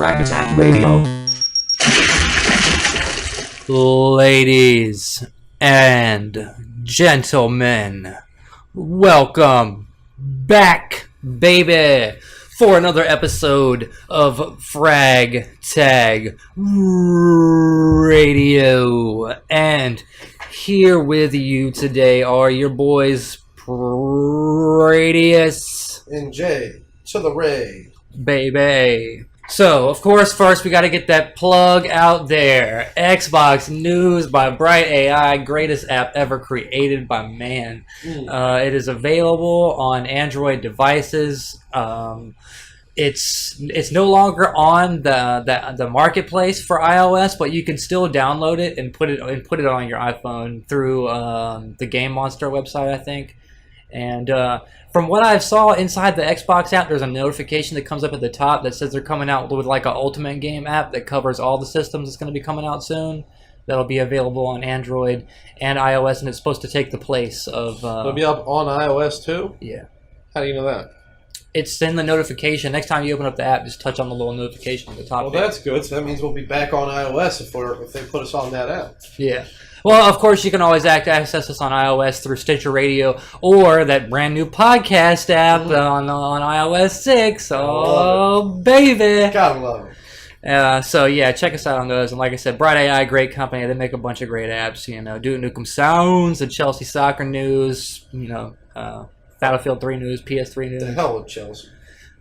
Frag Attack Radio. Ladies and gentlemen, welcome back, baby, for another episode of Frag Tag Radio. And here with you today are your boys, Pradius and Jay to the Ray, baby. So, of course, first we got to get that plug out there. Xbox News by Bright AI, greatest app ever created by man. It is available on Android devices. It's no longer on the marketplace for iOS, but you can still download it and put it on your iPhone through the Game Monster website, I think. And from what I saw inside the Xbox app, there's a notification that comes up at the top that says they're coming out with like an Ultimate Game app that covers all the systems that's going to be coming out soon. That'll be available on Android and iOS, and it's supposed to take the place of... It'll be up on iOS too? Yeah. How do you know that? It's in the notification. Next time you open up the app, just touch on the little notification at the top. Well, that's good. So that means we'll be back on iOS if they put us on that app. Yeah. Well, of course, you can always access us on iOS through Stitcher Radio or that brand new podcast app on iOS 6. Oh, baby. Gotta love it. So, yeah, check us out on those. And like I said, Bright AI, great company. They make a bunch of great apps. You know, Duke Nukem Sounds, the Chelsea Soccer News, you know, Battlefield 3 News, PS3 News. The hell with Chelsea.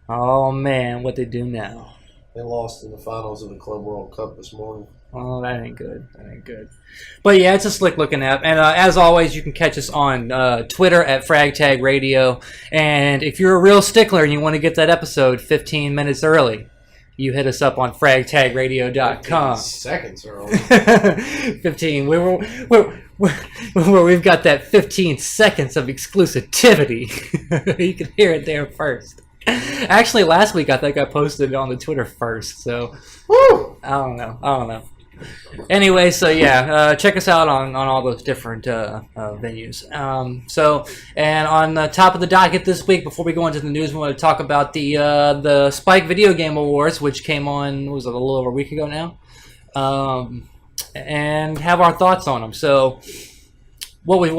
Oh, man, what they do now. They lost in the finals of the Club World Cup this morning. Oh, that ain't good. That ain't good. But yeah, it's a slick-looking app. And as always, you can catch us on Twitter at FragTag Radio. And if you're a real stickler and you want to get that episode 15 minutes early, you hit us up on fragtagradio.com. 15 seconds early. 15. Where we've got that 15 seconds of exclusivity. You can hear it there first. Actually, last week I think I posted it on the Twitter first, so woo! I don't know. Anyway, so yeah, check us out on all those different venues. And on the top of the docket this week, before we go into the news, we want to talk about the Spike Video Game Awards, which came on, was it, a little over a week ago now, and have our thoughts on them. So, what we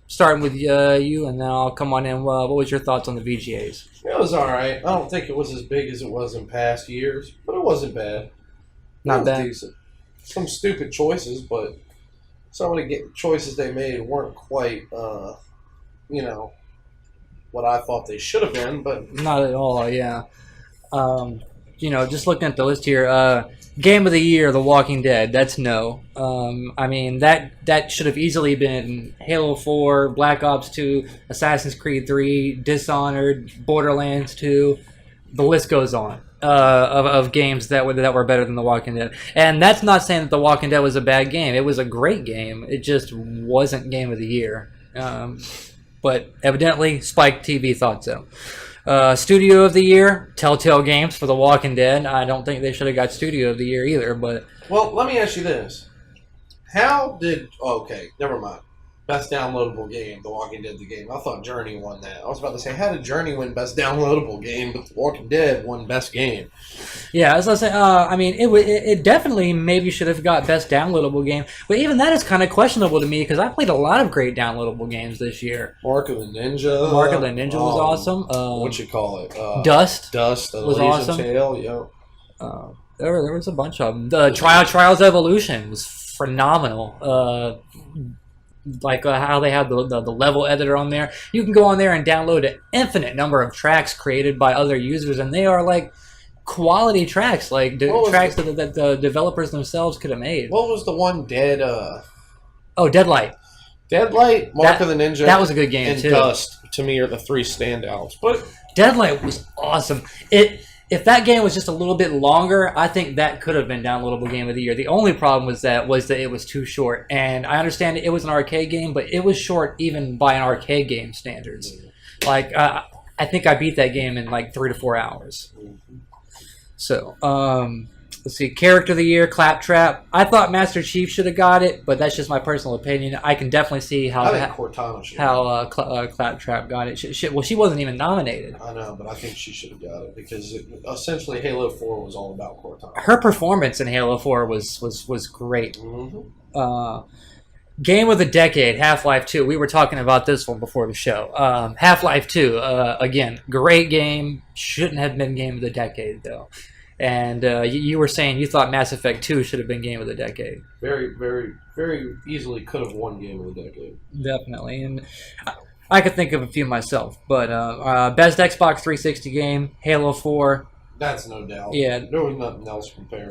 starting with you, and then I'll come on in. What was your thoughts on the VGAs? It was all right. I don't think it was as big as it was in past years, but it wasn't bad. Not bad. Decent. Some stupid choices, but some of the choices they made weren't quite, what I thought they should have been. But not at all. Yeah. Just looking at the list here, Game of the Year, The Walking Dead. That's no. I mean, that should have easily been Halo 4, Black Ops 2, Assassin's Creed 3, Dishonored, Borderlands 2. The list goes on of games that were better than The Walking Dead. And that's not saying that The Walking Dead was a bad game. It was a great game. It just wasn't Game of the Year. But evidently, Spike TV thought so. Studio of the Year, Telltale Games for The Walking Dead. I don't think they should have got Studio of the Year either, but... Well, let me ask you this. Okay, never mind. Best downloadable game, The Walking Dead the game. I thought Journey won that. I was about to say, how did Journey win best downloadable game, but The Walking Dead won best game? Yeah, as I was saying, it definitely maybe should have got best downloadable game, but even that is kind of questionable to me because I played a lot of great downloadable games this year. Mark of the Ninja. Mark of the Ninja was awesome. What you call it? Dust. Dust. Was awesome. Tale, yeah. There was a bunch of them. The Trials Evolution was phenomenal. Like how they have the level editor on there. You can go on there and download an infinite number of tracks created by other users, and they are like quality tracks, like tracks that the developers themselves could have made. What was the one Deadlight. Deadlight, Mark of the Ninja. That was a good game, and too. Dust, to me, are the three standouts. But Deadlight was awesome. If that game was just a little bit longer, I think that could have been downloadable game of the year. The only problem was that it was too short. And I understand it was an arcade game, but it was short even by an arcade game standards. Like, I think I beat that game in like 3 to 4 hours. So, Let's see, Character of the Year, Claptrap. I thought Master Chief should have got it, but that's just my personal opinion. I can definitely see how Claptrap got it. Well, she wasn't even nominated. I know, but I think she should have got it because essentially Halo 4 was all about Cortana. Her performance in Halo 4 was great. Mm-hmm. Game of the Decade, Half-Life 2. We were talking about this one before the show. Half-Life 2, again, great game. Shouldn't have been Game of the Decade, though. And you were saying you thought Mass Effect 2 should have been Game of the Decade. Very, very, very easily could have won Game of the Decade. Definitely. And I could think of a few myself. But best Xbox 360 game, Halo 4. That's no doubt. Yeah. There was nothing else compared.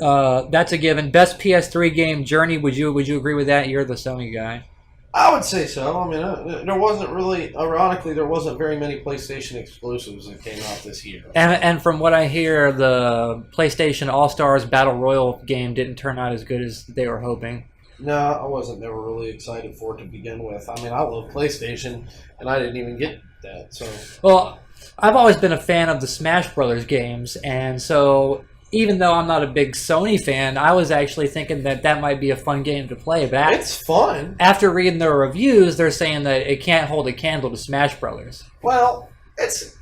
That's a given. Best PS3 game, Journey. Would you agree with that? You're the Sony guy. I would say so. I mean, there wasn't really, ironically, there wasn't very many PlayStation exclusives that came out this year. And from what I hear, the PlayStation All-Stars Battle Royale game didn't turn out as good as they were hoping. No, I wasn't never really excited for it to begin with. I mean, I love PlayStation, and I didn't even get that. So, well, I've always been a fan of the Smash Brothers games, and so even though I'm not a big Sony fan, I was actually thinking that might be a fun game to play. But it's fun. After reading their reviews, they're saying that it can't hold a candle to Smash Brothers. Well, it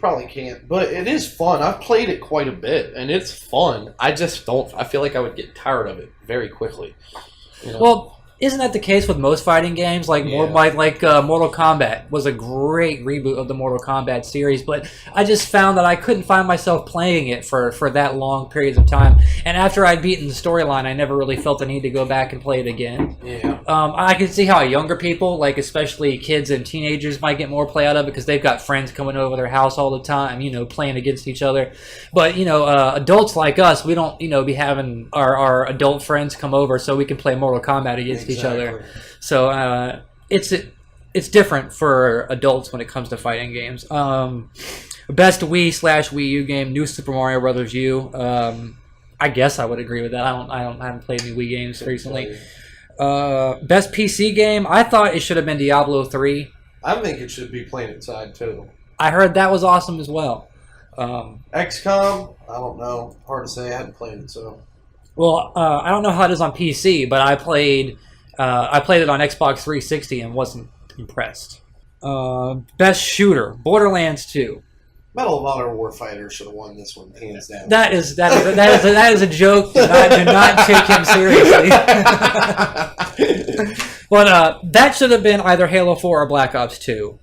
probably can't, but it is fun. I've played it quite a bit, and it's fun. I feel like I would get tired of it very quickly. You know? Well, isn't that the case with most fighting games? Like Mortal Kombat was a great reboot of the Mortal Kombat series, but I just found that I couldn't find myself playing it for that long periods of time. And after I'd beaten the storyline, I never really felt the need to go back and play it again. Yeah. I can see how younger people, like especially kids and teenagers, might get more play out of it because they've got friends coming over their house all the time, playing against each other. But, adults like us, we don't, be having our adult friends come over so we can play Mortal Kombat against each other. So it's different for adults when it comes to fighting games. Best Wii/Wii U game, New Super Mario Brothers U. I guess I would agree with that. I haven't played any Wii games recently. Best PC game, I thought it should have been Diablo 3. I think it should be PlanetSide 2. I heard that was awesome as well. XCOM, I don't know. Hard to say. I hadn't played it, so. Well, I don't know how it is on PC, but I played it on Xbox 360 and wasn't impressed. Best shooter, Borderlands 2. Medal of Honor Warfighter should have won this one, hands down. That is a joke. Do not take him seriously. But that should have been either Halo 4 or Black Ops 2.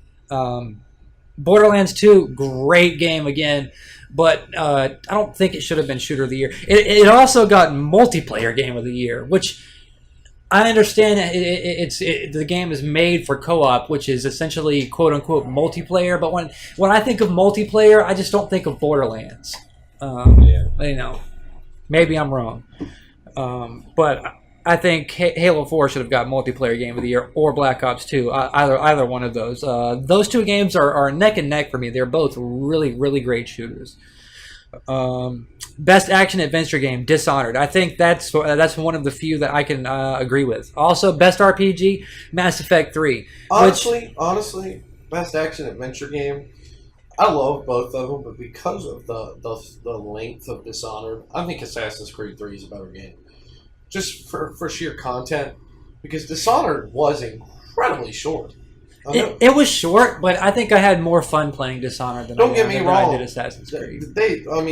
Borderlands 2, great game again, but I don't think it should have been Shooter of the Year. It also got Multiplayer Game of the Year, which I understand the game is made for co-op, which is essentially quote-unquote multiplayer, but when I think of multiplayer, I just don't think of Borderlands. Maybe I'm wrong. But I think Halo 4 should have got Multiplayer Game of the Year or Black Ops 2, either one of those. Those two games are neck and neck for me. They're both really, really great shooters. Best action adventure game, Dishonored. I think that's one of the few that I can agree with. Also, best RPG, Mass Effect 3. Honestly, best action adventure game. I love both of them, but because of the length of Dishonored, I think Assassin's Creed 3 is a better game. Just for sheer content, because Dishonored was incredibly short. It was short, but I think I had more fun playing Dishonored than I did Assassin's Creed. I'm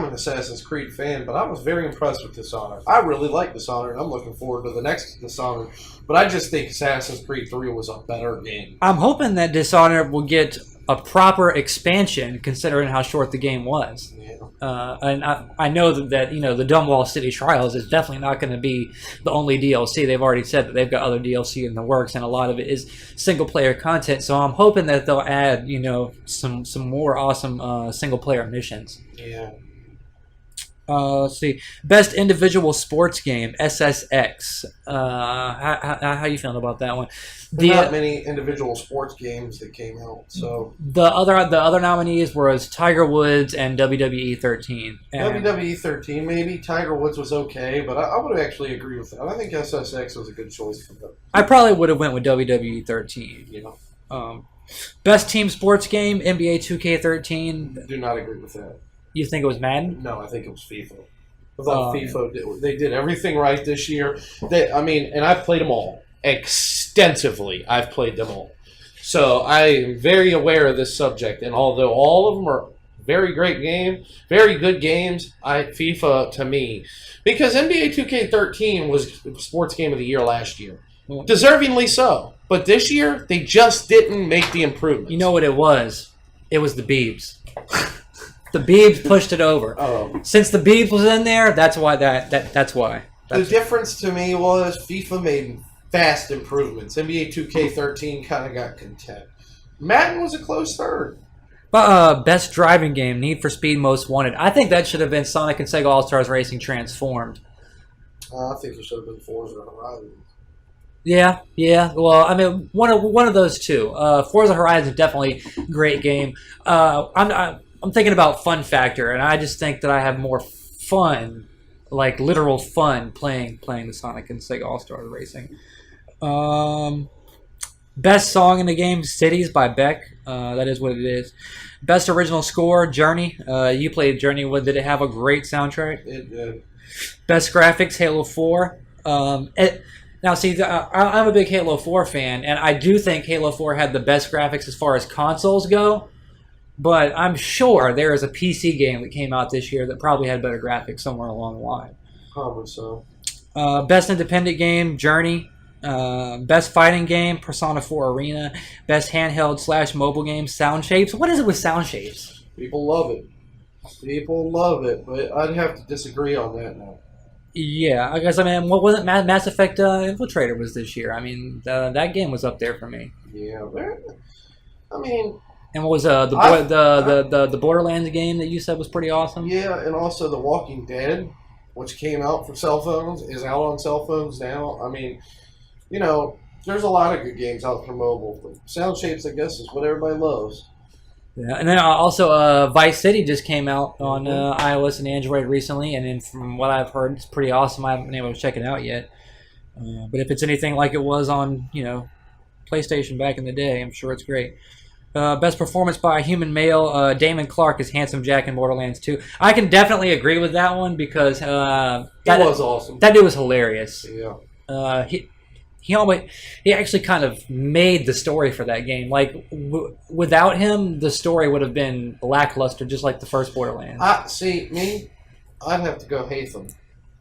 an Assassin's Creed fan, but I was very impressed with Dishonored. I really like Dishonored. I'm looking forward to the next Dishonored, but I just think Assassin's Creed 3 was a better game. I'm hoping that Dishonored will get a proper expansion, considering how short the game was. And I know that the Dunwall City Trials is definitely not going to be the only DLC. They've already said that they've got other DLC in the works, and a lot of it is single player content. So I'm hoping that they'll add some more awesome single player missions. Yeah. Let's see. Best individual sports game, SSX. How you feeling about that one? Not many individual sports games that came out. So the other nominees were Tiger Woods and WWE 13. WWE 13, maybe. Tiger Woods was okay, but I would actually agree with that. I think SSX was a good choice for them. I probably would have went with WWE 13. Best team sports game, NBA 2K13. Do not agree with that. You think it was Madden? No, I think it was FIFA. I thought they did everything right this year. And I've played them all extensively. I've played them all, so I'm very aware of this subject. And although all of them are very good games, FIFA to me, because NBA 2K13 was Sports Game of the Year last year, deservingly so. But this year they just didn't make the improvements. You know what it was? It was the Beebs. The Beebs pushed it over. Oh. Since the Beebs was in there, that's why. That's why. The difference to me was FIFA made fast improvements. NBA 2K13 kind of got content. Madden was a close third. But best driving game, Need for Speed Most Wanted. I think that should have been Sonic and Sega All-Stars Racing Transformed. I think it should have been Forza Horizon. Yeah. Well, I mean, one of those two. Forza Horizon is definitely a great game. I'm thinking about fun factor, and I just think that I have more fun, like literal fun, playing the Sonic and Sega All-Stars Racing. Best song in the game, Cities by Beck. That is what it is. Best original score, Journey. You played Journey. Did it have a great soundtrack? It did. Best graphics, Halo 4. Now, see, I'm a big Halo 4 fan, and I do think Halo 4 had the best graphics as far as consoles go. But I'm sure there is a PC game that came out this year that probably had better graphics somewhere along the line. Probably so. Best independent game, Journey. Best fighting game, Persona 4 Arena. Best handheld / mobile game, Sound Shapes. What is it with Sound Shapes? People love it, but I'd have to disagree on that now. Yeah, I guess, what was it? Mass Effect Infiltrator was this year. I mean, that game was up there for me. Yeah, and what was the Borderlands game that you said was pretty awesome? Yeah, and also The Walking Dead, which came out for cell phones, is out on cell phones now. I mean, there's a lot of good games out for mobile. But Sound Shapes, I guess, is what everybody loves. Yeah, and then also Vice City just came out on iOS and Android recently, and then from what I've heard, it's pretty awesome. I haven't been able to check it out yet. But if it's anything like it was on, PlayStation back in the day, I'm sure it's great. Best performance by a human male, Damon Clark is Handsome Jack in Borderlands 2. I can definitely agree with that one because that was awesome. That dude was hilarious. Yeah. He actually kind of made the story for that game. Like without him, the story would have been lackluster, just like the first Borderlands. I'd have to go Haytham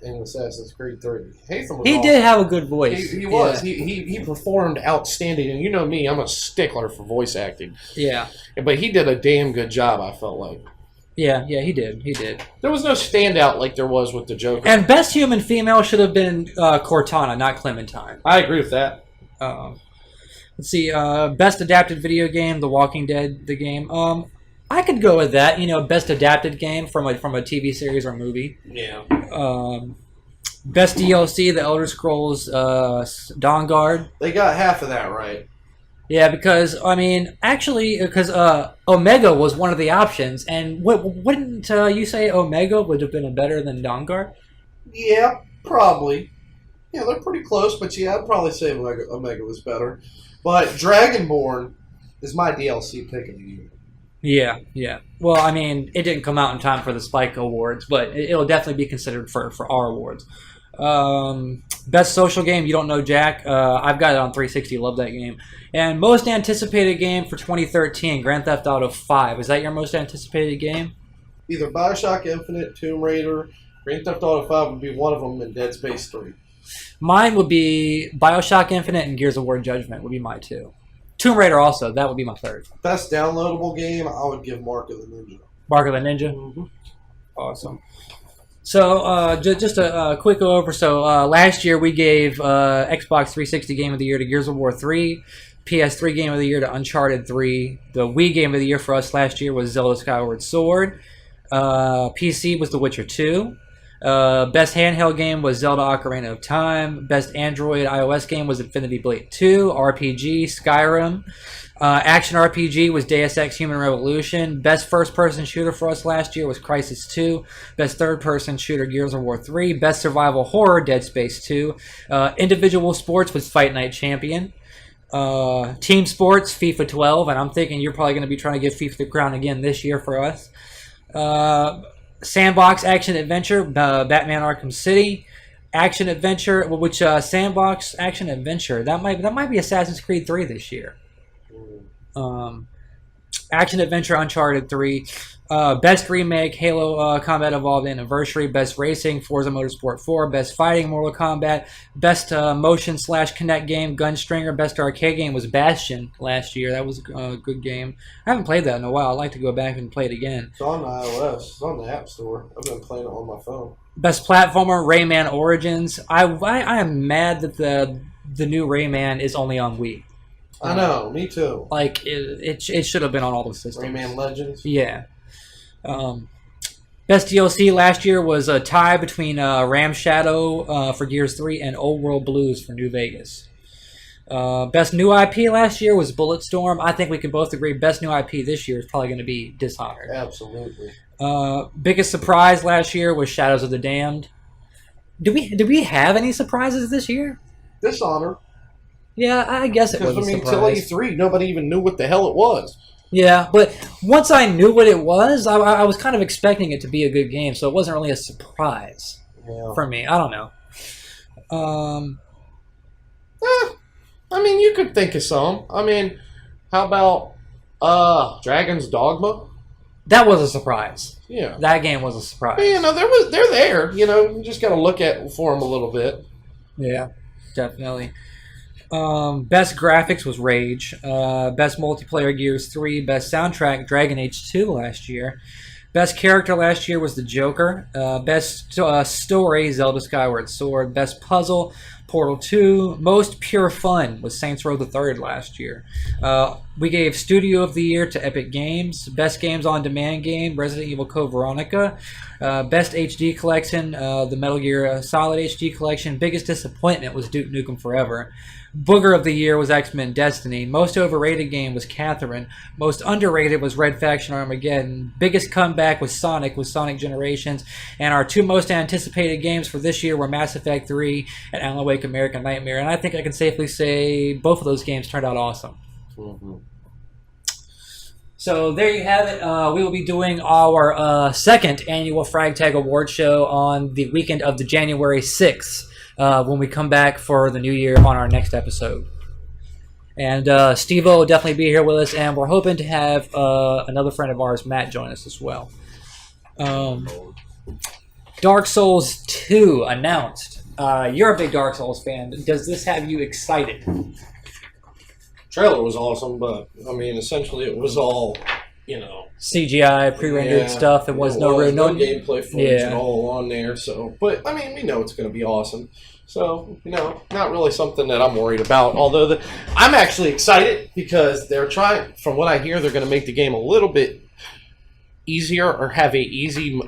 in Assassin's Creed 3. Haytham was He awesome. did have a good voice. He was. Yeah. He performed outstanding, and you know me, I'm a stickler for voice acting. Yeah. But he did a damn good job, I felt like. Yeah, he did. There was no standout like there was with the Joker. And best human female should have been Cortana, not Clementine. I agree with that. Let's see. Best adapted video game, The Walking Dead, the game. I could go with that. Best adapted game from a TV series or movie. Yeah. Best DLC, The Elder Scrolls Dawnguard. They got half of that right. Yeah, because Omega was one of the options, and wouldn't you say Omega would have been better than Dawnguard? Yeah, probably. Yeah, they're pretty close, but yeah, I'd probably say Omega was better. But Dragonborn is my DLC pick of the year. Yeah. Well, it didn't come out in time for the Spike Awards, but it'll definitely be considered for our awards. Best social game, You Don't Know Jack. I've got it on 360. Love that game. And most anticipated game for 2013, Grand Theft Auto 5. Is that your most anticipated game? Either Bioshock Infinite, Tomb Raider, Grand Theft Auto 5 would be one of them, and Dead Space 3. Mine would be Bioshock Infinite and Gears of War Judgment would be my two. Tomb Raider also. That would be my third. Best downloadable game, I would give Mark of the Ninja. Mark of the Ninja? Mm-hmm. Awesome. So, just a quick over. So, last year we gave Xbox 360 Game of the Year to Gears of War 3, PS3 Game of the Year to Uncharted 3. The Wii Game of the Year for us last year was Zelda Skyward Sword. PC was The Witcher 2. Best handheld game was Zelda Ocarina of Time. Best Android iOS game was Infinity Blade 2. RPG, Skyrim. Action RPG was Deus Ex Human Revolution. Best first-person shooter for us last year was Crysis 2. Best third-person shooter, Gears of War 3. Best survival horror, Dead Space 2. Individual sports was Fight Night Champion. Team sports, FIFA 12. And I'm thinking you're probably going to be trying to give FIFA the crown again this year for us. Sandbox action adventure, Batman Arkham City. Action adventure, which sandbox action adventure that might be Assassin's Creed 3 this year. Action adventure Uncharted 3, best remake Halo Combat Evolved Anniversary, best racing Forza Motorsport 4, best fighting Mortal Kombat, best motion / Kinect game Gunstringer, best arcade game was Bastion last year. That was a good game. I haven't played that in a while. I'd like to go back and play it again. It's on iOS. It's on the App Store. I've been playing it on my phone. Best platformer Rayman Origins. I am mad that the new Rayman is only on Wii. I know, me too. Like it should have been on all the systems. Rayman Legends. Yeah. Best DLC last year was a tie between Ram Shadow for Gears 3 and Old World Blues for New Vegas. Best new IP last year was Bulletstorm. I think we can both agree best new IP this year is probably going to be Dishonored. Absolutely. Biggest surprise last year was Shadows of the Damned. Do we have any surprises this year? Dishonored. Yeah, I guess it was a surprise. Till E3, nobody even knew what the hell it was. Yeah, but once I knew what it was, I was kind of expecting it to be a good game, so it wasn't really a surprise for me. I don't know. I mean, you could think of some. I mean, how about Dragon's Dogma? That was a surprise. Yeah. That game was a surprise. But, you know, they're there. You know, you just got to look at for them a little bit. Yeah, definitely. Best graphics was Rage. Best multiplayer Gears 3. Best soundtrack Dragon Age 2 last year. Best character last year was the Joker. Best story Zelda Skyward Sword. Best puzzle Portal 2. Most pure fun was Saints Row the Third last year. We gave Studio of the Year to Epic Games. Best Games on Demand game Resident Evil Code Veronica. Best HD collection the Metal Gear Solid HD collection. Biggest disappointment was Duke Nukem Forever. Booger of the Year was X-Men Destiny. Most overrated game was Catherine. Most underrated was Red Faction Armageddon. Biggest comeback was Sonic with Sonic Generations. And our two most anticipated games for this year were Mass Effect 3 and Alan Wake American Nightmare. And I think I can safely say both of those games turned out awesome. Mm-hmm. So there you have it. We will be doing our second annual Frag Tag Award show on the weekend of the January 6th. When we come back for the new year on our next episode. And Steve-O will definitely be here with us, and we're hoping to have another friend of ours, Matt, join us as well. Dark Souls 2 announced. You're a big Dark Souls fan. Does this have you excited? Trailer was awesome, but, I mean, essentially it was all, you know... CGI, pre-rendered stuff. There was no gameplay footage at all on there. So, but I mean, we know it's going to be awesome. So, you know, not really something that I'm worried about. Although I'm actually excited because they're trying. From what I hear, they're going to make the game a little bit easier, or have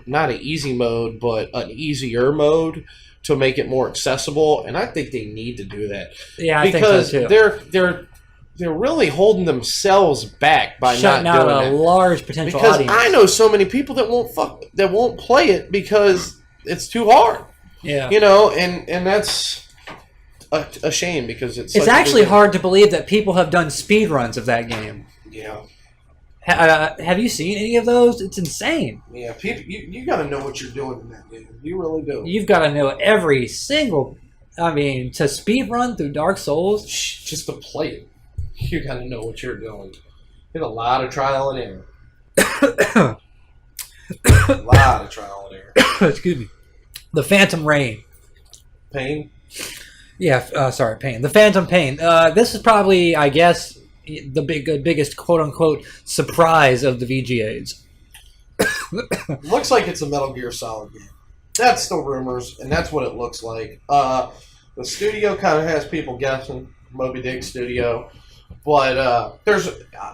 not an easy mode, but an easier mode to make it more accessible. And I think they need to do that. Yeah, I think so too. They're really holding themselves back by shutting not doing out a large potential because audience. I know so many people that won't play it because it's too hard. Yeah, you know, and that's a shame because it's actually hard to believe that people have done speed runs of that game. Yeah. Have you seen any of those? It's insane. Yeah, people, you got to know what you're doing in that game. You really do. You've got to know every single. I mean, to speed run through Dark Souls, just to play it. You got to know what you're doing. It's a lot of trial and error. A lot of trial and error. Excuse me. The Phantom Rain. Pain? Yeah, sorry, Pain. The Phantom Pain. This is probably, I guess, the biggest quote-unquote surprise of the VGAs. Looks like it's a Metal Gear Solid game. That's the rumors, and that's what it looks like. The studio kind of has people guessing. Moby Dick Studio. But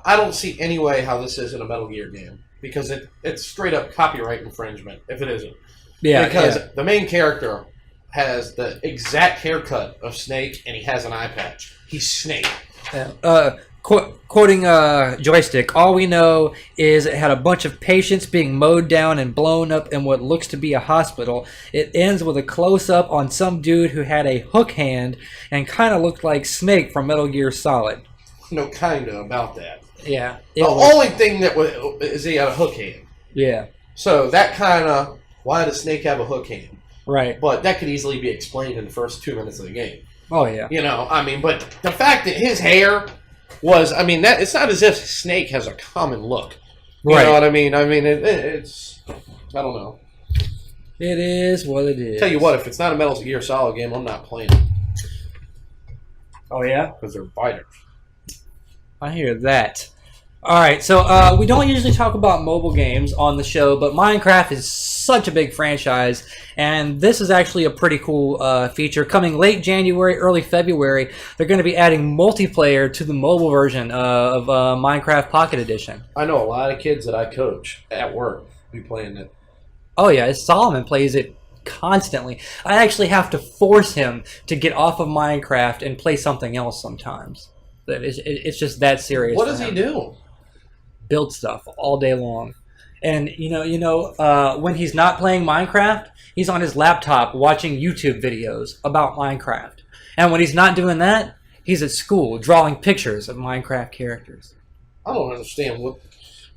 I don't see any way how this isn't a Metal Gear game because it's straight up copyright infringement if it isn't. Yeah, because the main character has the exact haircut of Snake and he has an eye patch. He's Snake. Quoting Joystick, all we know is it had a bunch of patients being mowed down and blown up in what looks to be a hospital. It ends with a close-up on some dude who had a hook hand and kind of looked like Snake from Metal Gear Solid. No, kind of about that. Yeah. The only thing that is he had a hook hand. Yeah. So that kind of, why does Snake have a hook hand? Right. But that could easily be explained in the first 2 minutes of the game. Oh, yeah. You know, I mean, but the fact that his hair was, I mean, that it's not as if Snake has a common look. You know what I mean? I mean, it's, I don't know. It is what it is. Tell you what, if it's not a Metal Gear Solid game, I'm not playing it. Oh, yeah? Because they're biters. I hear that. All right, so we don't usually talk about mobile games on the show, but Minecraft is such a big franchise, and this is actually a pretty cool feature. Coming late January, early February, they're going to be adding multiplayer to the mobile version of Minecraft Pocket Edition. I know a lot of kids that I coach at work be playing it. Oh, yeah, Solomon plays it constantly. I actually have to force him to get off of Minecraft and play something else sometimes. It's just that serious. What does he do? Build stuff all day long. And, when he's not playing Minecraft, he's on his laptop watching YouTube videos about Minecraft. And when he's not doing that, he's at school drawing pictures of Minecraft characters. I don't understand what...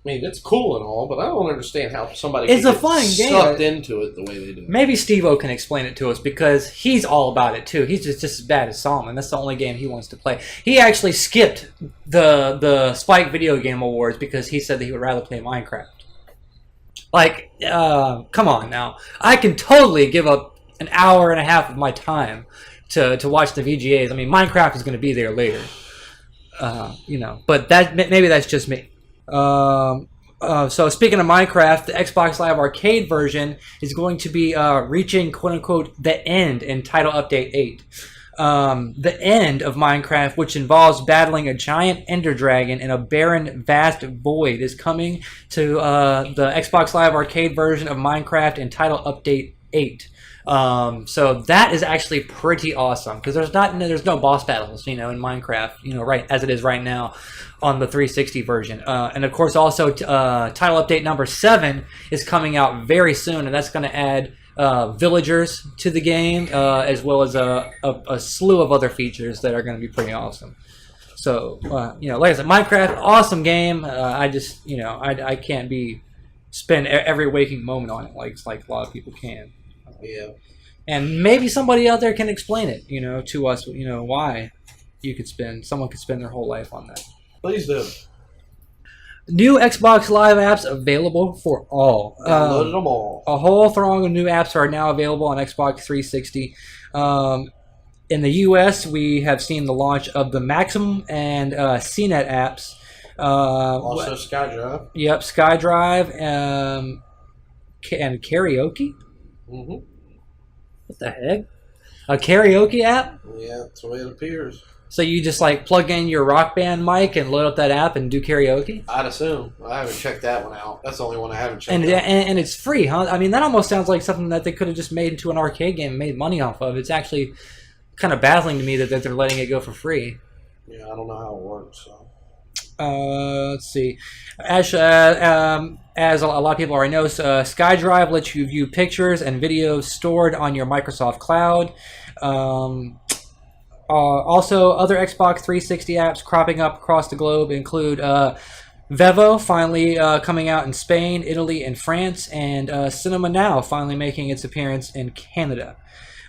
I mean, it's cool and all, but I don't understand how somebody can get sucked into it the way they do. Maybe Steve-O can explain it to us, because he's all about it, too. He's just as bad as Solomon. That's the only game he wants to play. He actually skipped the Spike Video Game Awards because he said that he would rather play Minecraft. Like, come on now. I can totally give up an hour and a half of my time to watch the VGAs. I mean, Minecraft is going to be there later. But maybe that's just me. So speaking of Minecraft, the Xbox Live Arcade version is going to be reaching quote-unquote the end in Title Update 8. The end of Minecraft, which involves battling a giant ender dragon in a barren, vast void, is coming to the Xbox Live Arcade version of Minecraft in Title Update 8. So that is actually pretty awesome, because there's no boss battles, in Minecraft, right as it is right now on the 360 version. And of course, also title update number 7 is coming out very soon, and that's going to add villagers to the game, as well as a slew of other features that are going to be pretty awesome. So, like I said, Minecraft, awesome game. I just, I can't spend every waking moment on it like a lot of people can. Yeah. And maybe somebody out there can explain it, to us, why someone could spend their whole life on that. Please do. New Xbox Live apps available for all. Downloaded them all. A whole throng of new apps are now available on Xbox 360. In the U.S., we have seen the launch of the Maximum and CNET apps. Also SkyDrive. Yep, SkyDrive and Karaoke. Mm-hmm. What the heck? A karaoke app? Yeah, that's the way it appears. So you just plug in your Rock Band mic and load up that app and do karaoke? I'd assume. I haven't checked that one out. That's the only one I haven't checked out. And it's free, huh? I mean, that almost sounds like something that they could have just made into an arcade game and made money off of. It's actually kind of baffling to me that they're letting it go for free. Yeah, I don't know how it works. So. Let's see. As a lot of people already know, SkyDrive lets you view pictures and videos stored on your Microsoft Cloud. Also, other Xbox 360 apps cropping up across the globe include Vevo, finally coming out in Spain, Italy, and France, and Cinema Now finally making its appearance in Canada.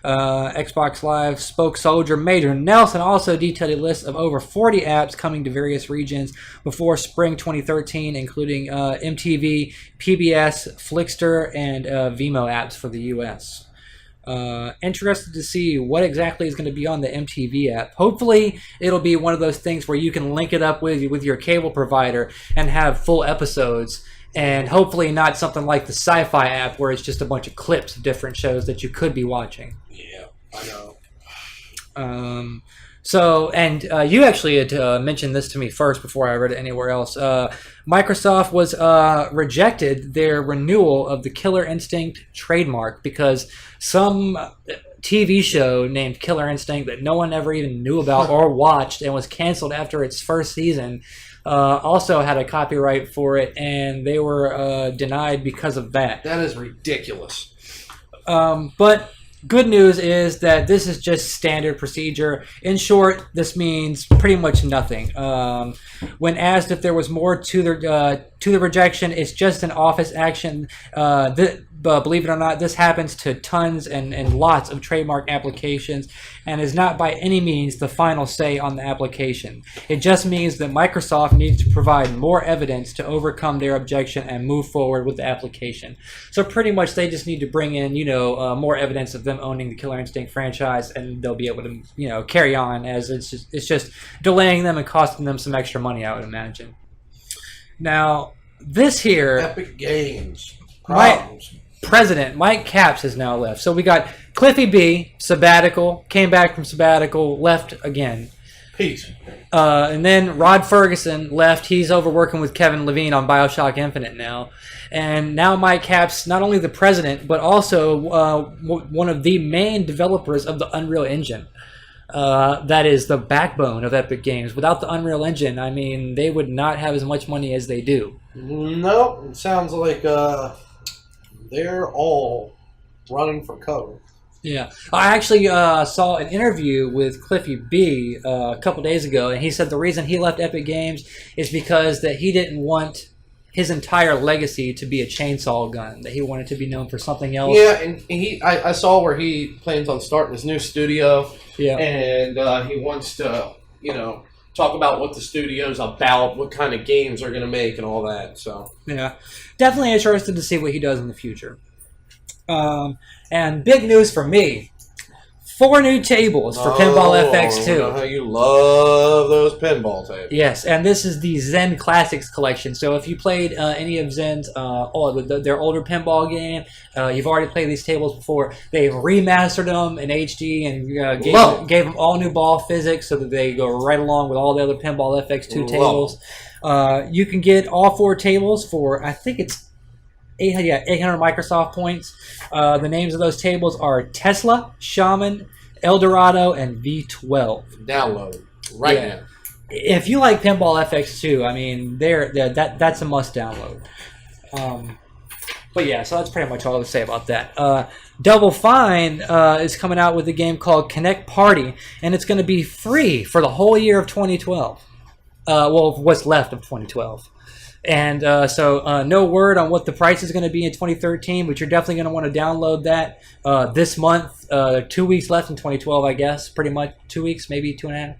Xbox Live spoke soldier Major Nelson also detailed a list of over 40 apps coming to various regions before spring 2013, including MTV, PBS, Flickster, and Vimeo apps for the US. Interested to see what exactly is going to be on the MTV app. Hopefully it'll be one of those things where you can link it up with your cable provider and have full episodes, and hopefully not something like the Sci-Fi app where it's just a bunch of clips of different shows that you could be watching. Yeah, I know. You actually had mentioned this to me first before I read it anywhere else. Microsoft was rejected their renewal of the Killer Instinct trademark because some TV show named Killer Instinct that no one ever even knew about or watched and was canceled after its first season also had a copyright for it, and they were denied because of that. That is ridiculous. But Good news is that this is just standard procedure. In short, this means pretty much nothing. When asked if there was more to the rejection, it's just an office action. But believe it or not, this happens to tons and lots of trademark applications and is not by any means the final say on the application. It just means that Microsoft needs to provide more evidence to overcome their objection and move forward with the application. So pretty much they just need to bring in, more evidence of them owning the Killer Instinct franchise, and they'll be able to, carry on, as it's just delaying them and costing them some extra money, I would imagine. Now, this here... Epic Games. Problems. President Mike Capps has now left. So we got Cliffy B, sabbatical, came back from sabbatical, left again. Peace. And then Rod Ferguson left. He's over working with Kevin Levine on Bioshock Infinite now. And now Mike Capps, not only the president, but also one of the main developers of the Unreal Engine. That is the backbone of Epic Games. Without the Unreal Engine, I mean, they would not have as much money as they do. Nope. It sounds like... they're all running for cover. Yeah. I actually saw an interview with Cliffy B a couple days ago, and he said the reason he left Epic Games is because that he didn't want his entire legacy to be a chainsaw gun, that he wanted to be known for something else. Yeah, and I saw where he plans on starting his new studio. Yeah. And he wants to, talk about what the studio's about, what kind of games they're going to make, and all that. So yeah, definitely interested to see what he does in the future. And big news for me: 4 new tables for Pinball FX2. I know how you love those pinball tables. Yes, and this is the Zen Classics collection. So if you played any of Zen's their older pinball game, you've already played these tables before. They've remastered them in HD and gave them all new ball physics so that they go right along with all the other Pinball FX2 tables. You can get all 4 tables for, I think it's 800 Microsoft points. The names of those tables are Tesla, Shaman, Eldorado, and V12. Download right now. If you like Pinball FX2, I mean, that's a must download. But yeah, so that's pretty much all I would say about that. Double Fine is coming out with a game called Kinect Party, and it's going to be free for the whole year of 2012. Well, what's left of 2012. And so no word on what the price is going to be in 2013, but you're definitely going to want to download that this month. 2 weeks left in 2012, I guess. Pretty much 2 weeks, maybe 2.5.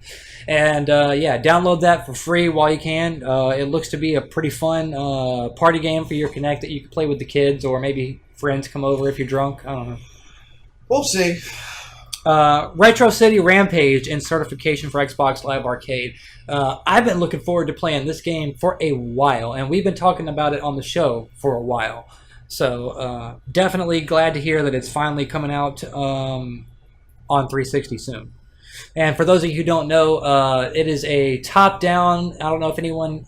And yeah, download that for free while you can. It looks to be a pretty fun party game for your Kinect that you can play with the kids, or maybe friends come over if you're drunk. I don't know. We'll see. Retro City Rampage and certification for Xbox Live Arcade. I've been looking forward to playing this game for a while, and we've been talking about it on the show for a while. So definitely glad to hear that it's finally coming out on 360 soon. And for those of you who don't know, it is a top-down. I don't know if anyone,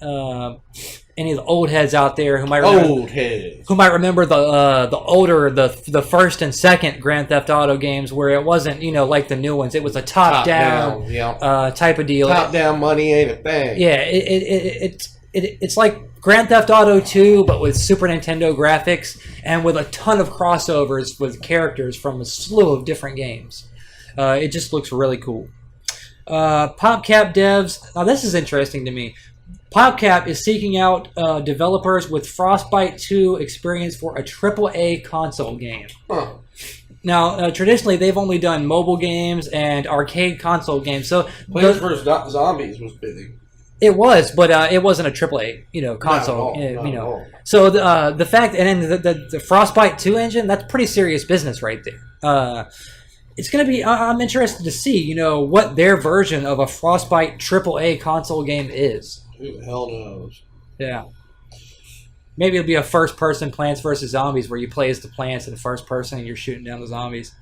any of the old heads out there who might remember the older, the first and second Grand Theft Auto games, where it wasn't like the new ones. It was a top-down type of deal. Top-down money ain't a thing. Yeah, it's like Grand Theft Auto 2, but with Super Nintendo graphics and with a ton of crossovers with characters from a slew of different games. It just looks really cool. PopCap devs. Now this is interesting to me. PopCap is seeking out developers with Frostbite 2 experience for a AAA console game. Huh. Now, traditionally, they've only done mobile games and arcade console games. So Plants vs. Zombies was big. It was, but it wasn't a AAA, console. Not at all. So the fact, and then the Frostbite 2 engine, that's pretty serious business right there. It's going to be, I'm interested to see, what their version of a Frostbite AAA console game is. Who the hell knows? Yeah. Maybe it'll be a first-person Plants vs. Zombies where you play as the plants in the first person and you're shooting down the zombies.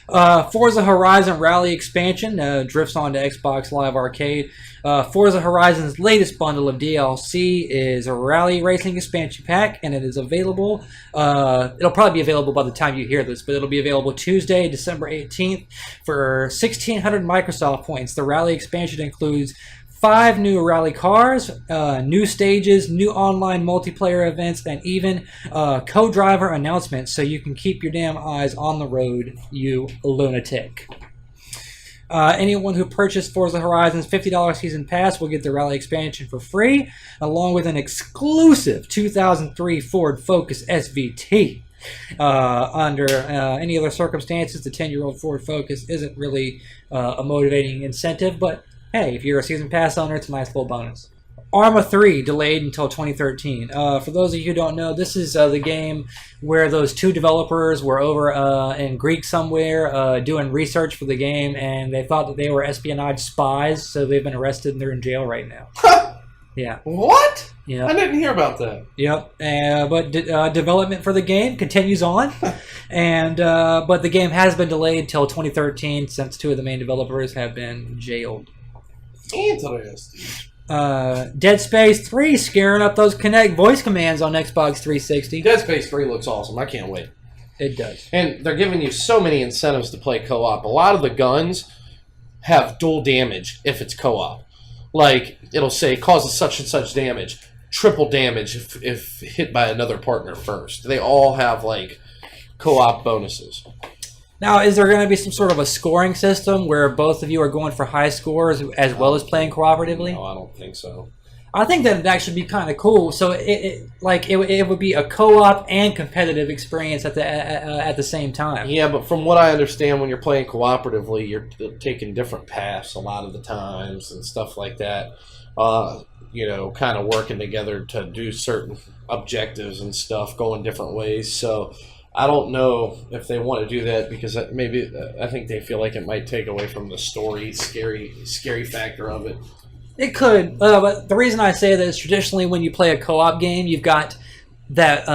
Forza Horizon Rally expansion drifts onto Xbox Live Arcade. Forza Horizon's latest bundle of DLC is a Rally Racing expansion pack, and it is available. It'll probably be available by the time you hear this, but it'll be available Tuesday, December 18th for 1,600 Microsoft points. The Rally expansion includes 5 new rally cars, new stages, new online multiplayer events, and even co-driver announcements so you can keep your damn eyes on the road, you lunatic. Anyone who purchased Forza Horizon's $50 season pass will get the rally expansion for free, along with an exclusive 2003 Ford Focus SVT. Under any other circumstances, the 10-year-old Ford Focus isn't really a motivating incentive, but hey, if you're a season pass owner, it's a nice little bonus. ARMA 3 delayed until 2013. For those of you who don't know, this is the game where those 2 developers were over in Greek somewhere doing research for the game, and they thought that they were espionage spies, so they've been arrested and they're in jail right now. Yeah. What? Yeah. I didn't hear about that. Yep. But development for the game continues on, and but the game has been delayed till 2013 since 2 of the main developers have been jailed. Interesting. Dead Space 3 scaring up those Kinect voice commands on Xbox 360. Dead Space 3 looks awesome. I can't wait. It does. And they're giving you so many incentives to play co-op. A lot of the guns have dual damage if it's co-op. Like, it'll say, causes such and such damage. Triple damage if hit by another partner first. They all have, like, co-op bonuses. Now, is there going to be some sort of a scoring system where both of you are going for high scores as well as playing cooperatively? No, I don't think so. I think that would actually be kind of cool. So it would be a co-op and competitive experience at the same time. Yeah, but from what I understand, when you're playing cooperatively, you're taking different paths a lot of the times and stuff like that. You know, kind of working together to do certain objectives and stuff, going different ways. So I don't know if they want to do that because maybe I think they feel like it might take away from the story, scary factor of it. It could, but the reason I say that is traditionally when you play a co-op game, you've got that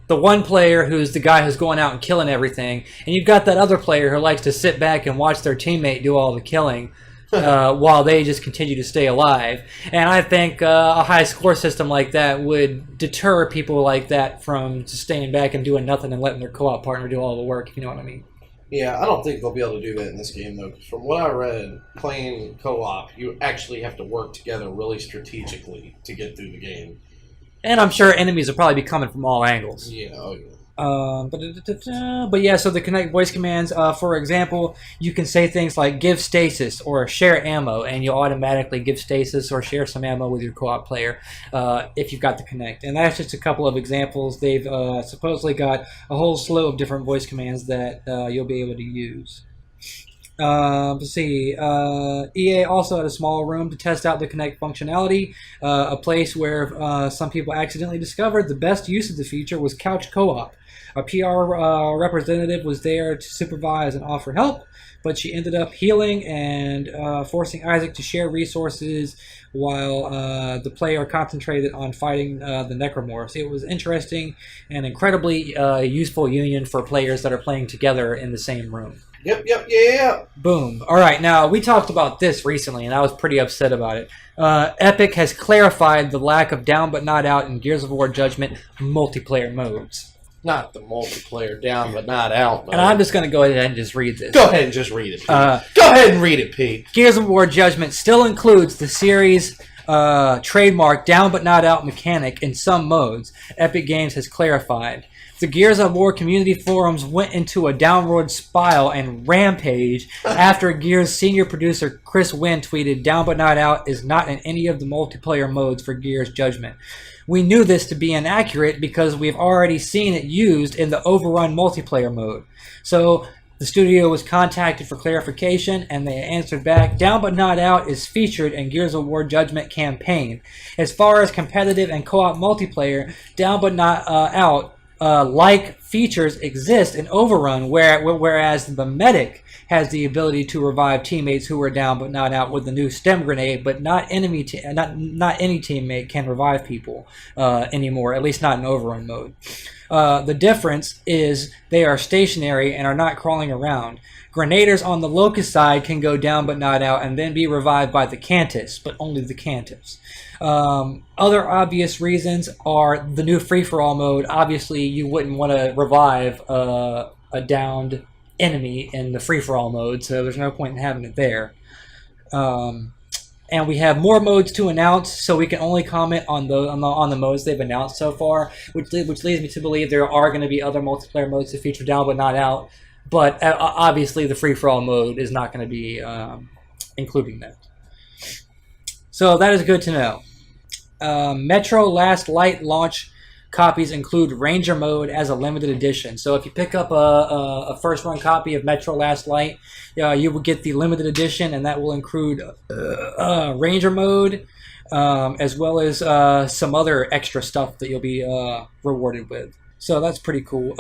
the one player who's the guy who's going out and killing everything, and you've got that other player who likes to sit back and watch their teammate do all the killing while they just continue to stay alive. And I think a high score system like that would deter people like that from just staying back and doing nothing and letting their co-op partner do all the work, if you know what I mean. Yeah, I don't think they'll be able to do that in this game, though. Because from what I read, playing co-op, you actually have to work together really strategically to get through the game. And I'm sure enemies will probably be coming from all angles. Yeah, oh yeah. But yeah, so the Kinect voice commands, for example, you can say things like give stasis or share ammo, and you'll automatically give stasis or share some ammo with your co-op player if you've got the Kinect. And that's just a couple of examples. They've supposedly got a whole slew of different voice commands that you'll be able to use. Let's see. EA also had a small room to test out the Kinect functionality, a place where some people accidentally discovered the best use of the feature was couch co-op. A PR representative was there to supervise and offer help, but she ended up healing and forcing Isaac to share resources while the player concentrated on fighting the Necromorphs. It was interesting and incredibly useful union for players that are playing together in the same room. Yep, yeah. Boom. All right, now, we talked about this recently, and I was pretty upset about it. Epic has clarified the lack of down but not out in Gears of War Judgment multiplayer modes. Not the multiplayer down but not out mode. And I'm just going to go ahead and just read this. Go ahead and just read it, Pete. Go ahead and read it, Pete. Gears of War Judgment still includes the series' trademark down but not out mechanic in some modes, Epic Games has clarified. The Gears of War community forums went into a downward spiral and rampage after Gears senior producer Chris Wynn tweeted, "Down but not out is not in any of the multiplayer modes for Gears Judgment. We knew this to be inaccurate because we've already seen it used in the Overrun multiplayer mode." So the studio was contacted for clarification, and they answered back, "Down but not out is featured in Gears of War Judgment campaign. As far as competitive and co-op multiplayer, down but not out like features exist in Overrun, whereas the medic has the ability to revive teammates who are down but not out with the new stem grenade, but not any teammate can revive people anymore, at least not in Overrun mode. The difference is they are stationary and are not crawling around. Grenaders on the Locust side can go down but not out and then be revived by the Cantus, but only the Cantus. Other obvious reasons are the new free-for-all mode. Obviously, you wouldn't want to revive a downed enemy in the free-for-all mode, so there's no point in having it there. and we have more modes to announce, so we can only comment on the modes they've announced so far, which leads me to believe there are going to be other multiplayer modes to feature down but not out. But obviously, the free-for-all mode is not going to be including that. So that is good to know. Metro Last Light launch copies include Ranger mode as a limited edition. So if you pick up a first-run copy of Metro Last Light, you will get the limited edition, and that will include Ranger mode, as well as some other extra stuff that you'll be rewarded with. So that's pretty cool.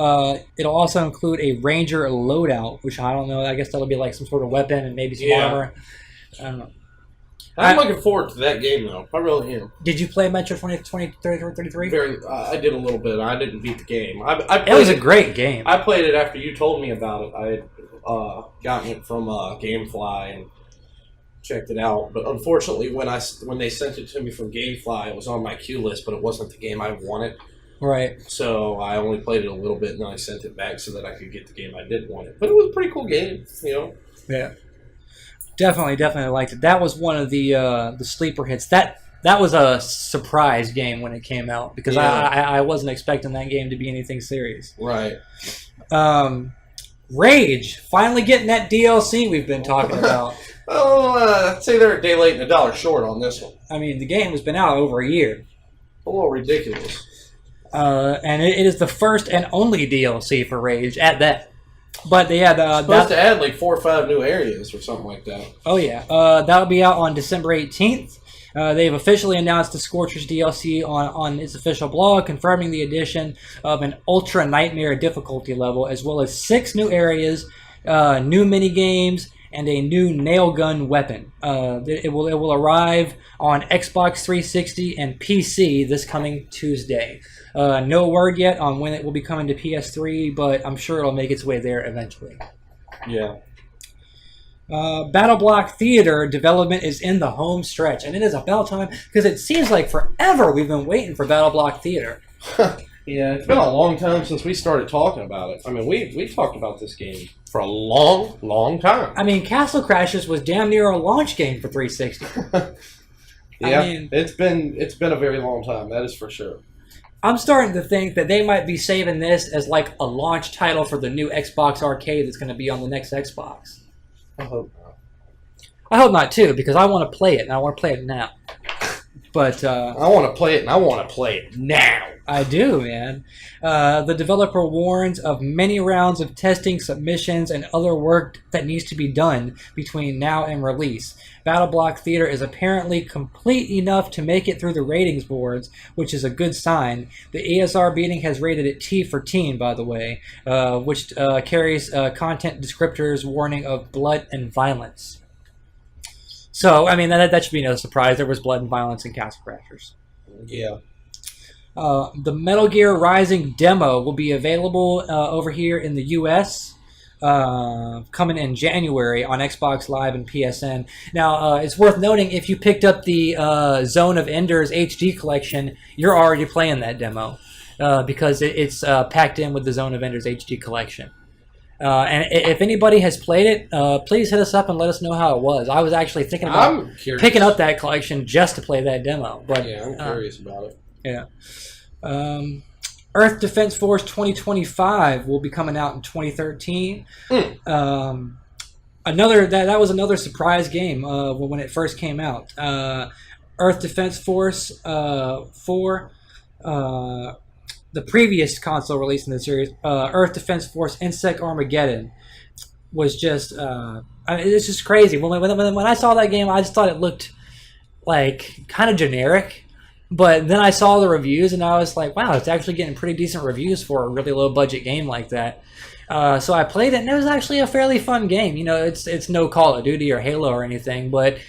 It'll also include a Ranger loadout, which I don't know. I guess that'll be like some sort of weapon and maybe some armor. I don't know. I'm looking forward to that game, though. I really am. Did you play Metro 2033? I did a little bit. I didn't beat the game. It was a great game. I played it after you told me about it. I had gotten it from GameFly and checked it out. But unfortunately, when they sent it to me from GameFly, it was on my queue list, but it wasn't the game I wanted. Right. So I only played it a little bit, and then I sent it back so that I could get the game I did want it. But it was a pretty cool game, you know. Yeah. Definitely liked it. That was one of the sleeper hits. That was a surprise game when it came out because I wasn't expecting that game to be anything serious. Right. Rage finally getting that DLC we've been talking about. I'd say they're a day late and a dollar short on this one. I mean, the game has been out over a year. A little ridiculous. And it is the first and only DLC for Rage at that. But they had supposed to add like 4 or 5 new areas or something like that. Oh yeah, that'll be out on December 18th. They've officially announced the Scorchers DLC on its official blog, confirming the addition of an Ultra Nightmare difficulty level, as well as 6 new areas, new mini games, and a new nail gun weapon. It will arrive on Xbox 360 and PC this coming Tuesday. No word yet on when it will be coming to PS3, but I'm sure it'll make its way there eventually. Yeah. BattleBlock Theater development is in the home stretch, and it is about time because it seems like forever we've been waiting for BattleBlock Theater. Yeah, it's been a long time since we started talking about it. I mean, we talked about this game for a long, long time. I mean, Castle Crashers was damn near a launch game for 360. Yeah, I mean, it's been a very long time. That is for sure. I'm starting to think that they might be saving this as like a launch title for the new Xbox Arcade that's going to be on the next Xbox. I hope not. I hope not too, because I want to play it and I want to play it now. But I want to play it and I want to play it now. I do, man. The developer warns of many rounds of testing, submissions, and other work that needs to be done between now and release. BattleBlock Theater is apparently complete enough to make it through the ratings boards, which is a good sign. The ESR beating has rated it T for teen, by the way, which carries content descriptors warning of blood and violence. So, I mean, that should be no surprise. There was blood and violence in Castle Crashers. Yeah. The Metal Gear Rising demo will be available over here in the U.S. Coming in January on Xbox Live and PSN. Now, it's worth noting, if you picked up the Zone of Enders HD collection, you're already playing that demo because it's packed in with the Zone of Enders HD collection. And if anybody has played it, please hit us up and let us know how it was. I was actually thinking about picking up that collection just to play that demo. But yeah, I'm curious about it. Yeah. Earth Defense Force 2025 will be coming out in 2013. That was another surprise game when it first came out. Earth Defense Force 4, the previous console release in the series, Earth Defense Force Insect Armageddon, was just it's just crazy. When I saw that game, I just thought it looked like kind of generic. But then I saw the reviews and I was like, wow, it's actually getting pretty decent reviews for a really low budget game like that. So I played it and it was actually a fairly fun game. You know, it's no Call of Duty or Halo or anything, but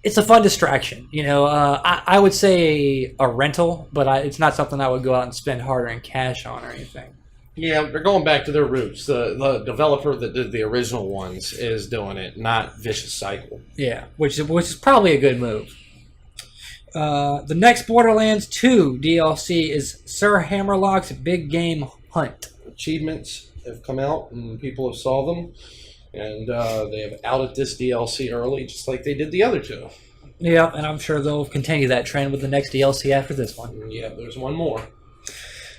it's a fun distraction. You know, I would say a rental, but it's not something I would go out and spend hard-earned cash on or anything. Yeah, they're going back to their roots. The developer that did the original ones is doing it, not Vicious Cycle. Yeah, which is probably a good move. The next Borderlands 2 DLC is Sir Hammerlock's Big Game Hunt. Achievements have come out and people have saw them, and they have outed this DLC early, just like they did the other two. Yeah, and I'm sure they'll continue that trend with the next DLC after this one. Yeah, there's one more.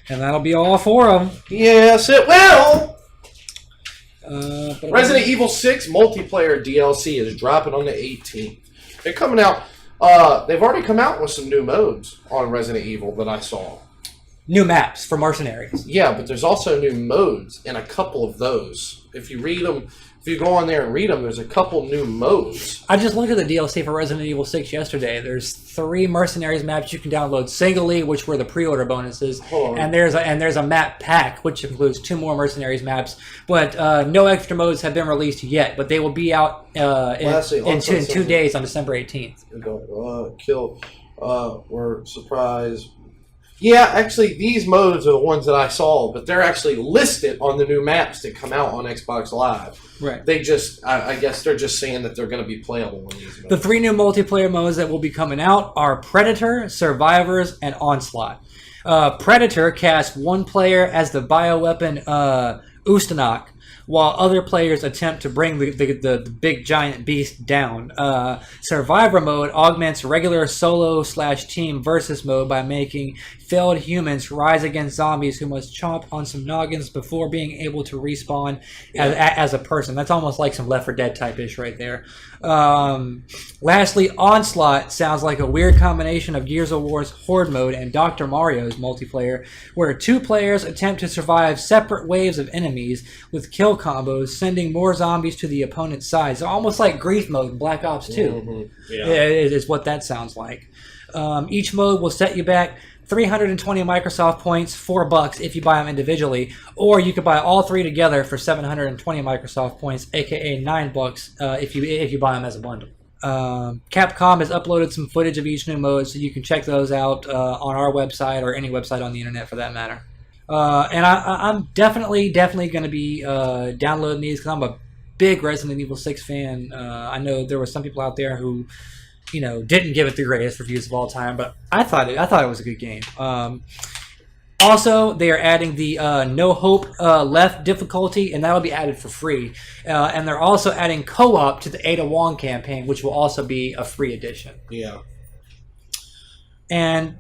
And that'll be all 4 of them. Yes, it will! But Resident Evil 6 multiplayer DLC is dropping on the 18th. They're coming out. They've already come out with some new modes on Resident Evil that I saw. New maps for mercenaries. Yeah, but there's also new modes in a couple of those. If you read them, if you go on there and read them, there's a couple new modes. I just looked at the DLC for Resident Evil 6 yesterday. There's 3 mercenaries maps you can download singly, which were the pre-order bonuses, and there's a map pack which includes 2 more mercenaries maps. But no extra modes have been released yet, but they will be out in 2 days on December 18th. We're surprised. Yeah, actually, these modes are the ones that I saw, but they're actually listed on the new maps that come out on Xbox Live. Right. They just, I guess they're just saying that they're going to be playable on these modes. The 3 new multiplayer modes that will be coming out are Predator, Survivors, and Onslaught. Predator casts one player as the bioweapon Ustanok, while other players attempt to bring the big giant beast down. Survivor mode augments regular solo/team versus mode by making failed humans rise against zombies who must chomp on some noggins before being able to respawn as a person. That's almost like some Left 4 Dead type-ish right there. Lastly, Onslaught sounds like a weird combination of Gears of War's Horde mode and Dr. Mario's multiplayer, where 2 players attempt to survive separate waves of enemies with kill combos, sending more zombies to the opponent's side. So almost like Grief mode in Black Ops 2. Mm-hmm. Yeah. Is what that sounds like. Each mode will set you back 320 Microsoft points, $4 if you buy them individually, or you could buy all 3 together for 720 Microsoft points, aka $9 if you buy them as a bundle. Capcom has uploaded some footage of each new mode, so you can check those out on our website or any website on the internet for that matter. And I'm definitely going to be downloading these because I'm a big Resident Evil 6 fan. I know there were some people out there who, didn't give it the greatest reviews of all time, but I thought it was a good game. Also, they are adding the No Hope Left difficulty, and that'll be added for free. And they're also adding co-op to the Ada Wong campaign, which will also be a free addition. Yeah. And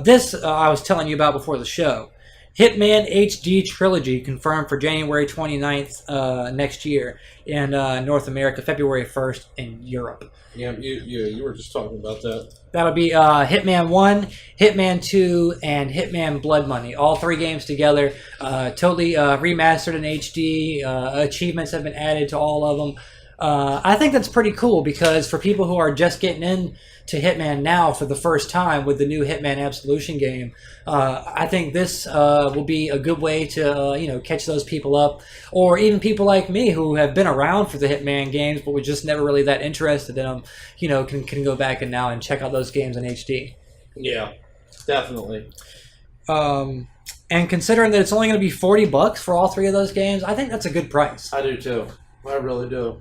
this I was telling you about before the show. Hitman HD Trilogy confirmed for January 29th next year in North America, February 1st in Europe. Yeah, you were just talking about that. That'll be Hitman 1, Hitman 2, and Hitman Blood Money. All 3 games together, totally remastered in HD. Achievements have been added to all of them. I think that's pretty cool because for people who are just getting in to Hitman now for the first time with the new Hitman Absolution game, I think this will be a good way to catch those people up, or even people like me who have been around for the Hitman games but were just never really that interested in them. Can go back and now and check out those games in HD. Yeah, definitely. And considering that it's only going to be $40 for all 3 of those games, I think that's a good price. I do too. I really do.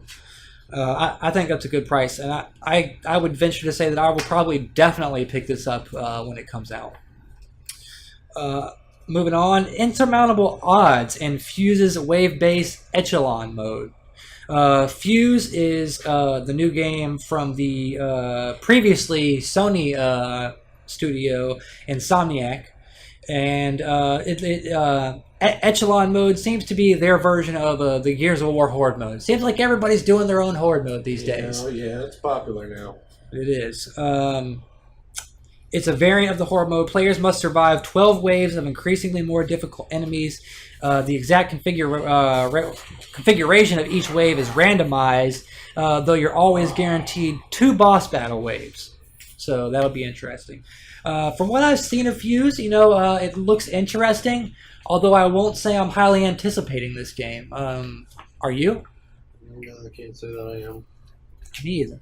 I think that's a good price, and I would venture to say that I will probably definitely pick this up when it comes out. Moving on, Insurmountable Odds in Fuse's wave-based Echelon mode. Fuse is the new game from the previously Sony studio Insomniac, and Echelon mode seems to be their version of the Gears of War Horde mode. Seems like everybody's doing their own Horde mode these days. Yeah, it's popular now. It is. It's a variant of the Horde mode. Players must survive 12 waves of increasingly more difficult enemies. The exact configuration of each wave is randomized, though you're always guaranteed 2 boss battle waves. So that'll be interesting. From what I've seen of Fuse, it looks interesting. Although I won't say I'm highly anticipating this game. Are you? No, I can't say that I am. Me either.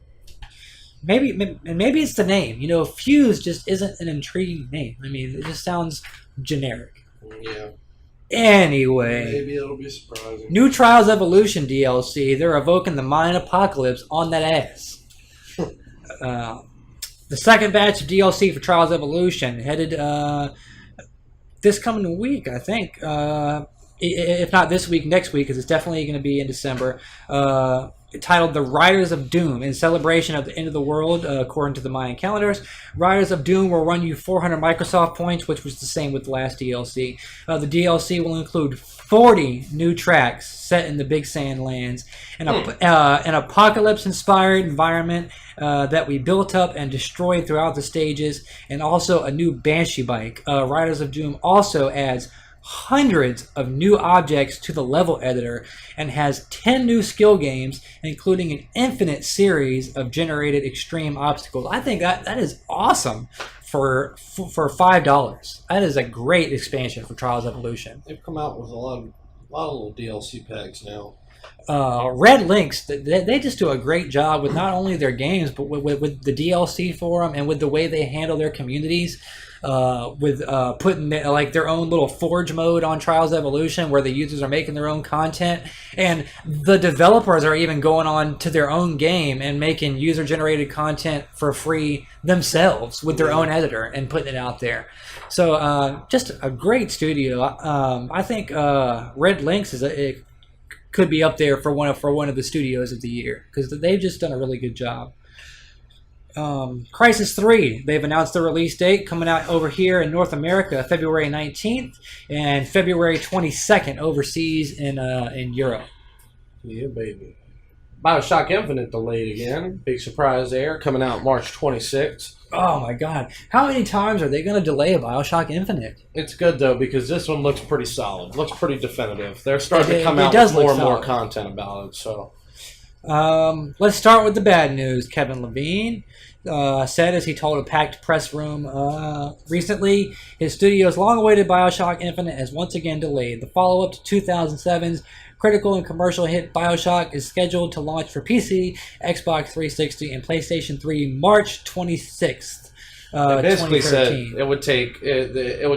Maybe it's the name. Fuse just isn't an intriguing name. I mean, it just sounds generic. Yeah. Anyway. Maybe it'll be surprising. New Trials Evolution DLC. They're evoking the Mayan apocalypse on that ass. The second batch of DLC for Trials Evolution headed this coming week, I think. If not this week, next week, because it's definitely going to be in December. titled The Riders of Doom in celebration of the end of the world, according to the Mayan calendars. Riders of Doom will run you 400 Microsoft points, which was the same with the last DLC. The DLC will include 40 new tracks set in the Big Sand Lands, and an apocalypse-inspired environment that we built up and destroyed throughout the stages, and also a new Banshee bike. Riders of Doom also adds hundreds of new objects to the level editor and has 10 new skill games, including an infinite series of generated extreme obstacles. I think that is awesome for $5. That is a great expansion for Trials Evolution. They've come out with a lot of little DLC packs now. Red Lynx, they just do a great job with not only their games, but with the DLC for them, and with the way they handle their communities. With putting their own little forge mode on Trials Evolution, where the users are making their own content, and the developers are even going on to their own game and making user-generated content for free themselves with their own editor and putting it out there. So just a great studio. I think Red Lynx it could be up there for one of the studios of the year, because they've just done a really good job. Crysis 3, they've announced the release date, coming out over here in North America February 19th and February 22nd overseas in Europe. Yeah, baby. Bioshock Infinite delayed again. Big surprise there. Coming out March 26th. Oh my god. How many times are they going to delay a Bioshock Infinite? It's good, though, because this one looks pretty solid. Looks pretty definitive. They're starting to come out with more and more content about it. So, let's start with the bad news. Kevin Levine said, as he told a packed press room recently, his studio's long-awaited Bioshock Infinite has once again delayed. The follow-up to 2007's critical and commercial hit Bioshock is scheduled to launch for PC, Xbox 360, and PlayStation 3 March 26th. It basically said it would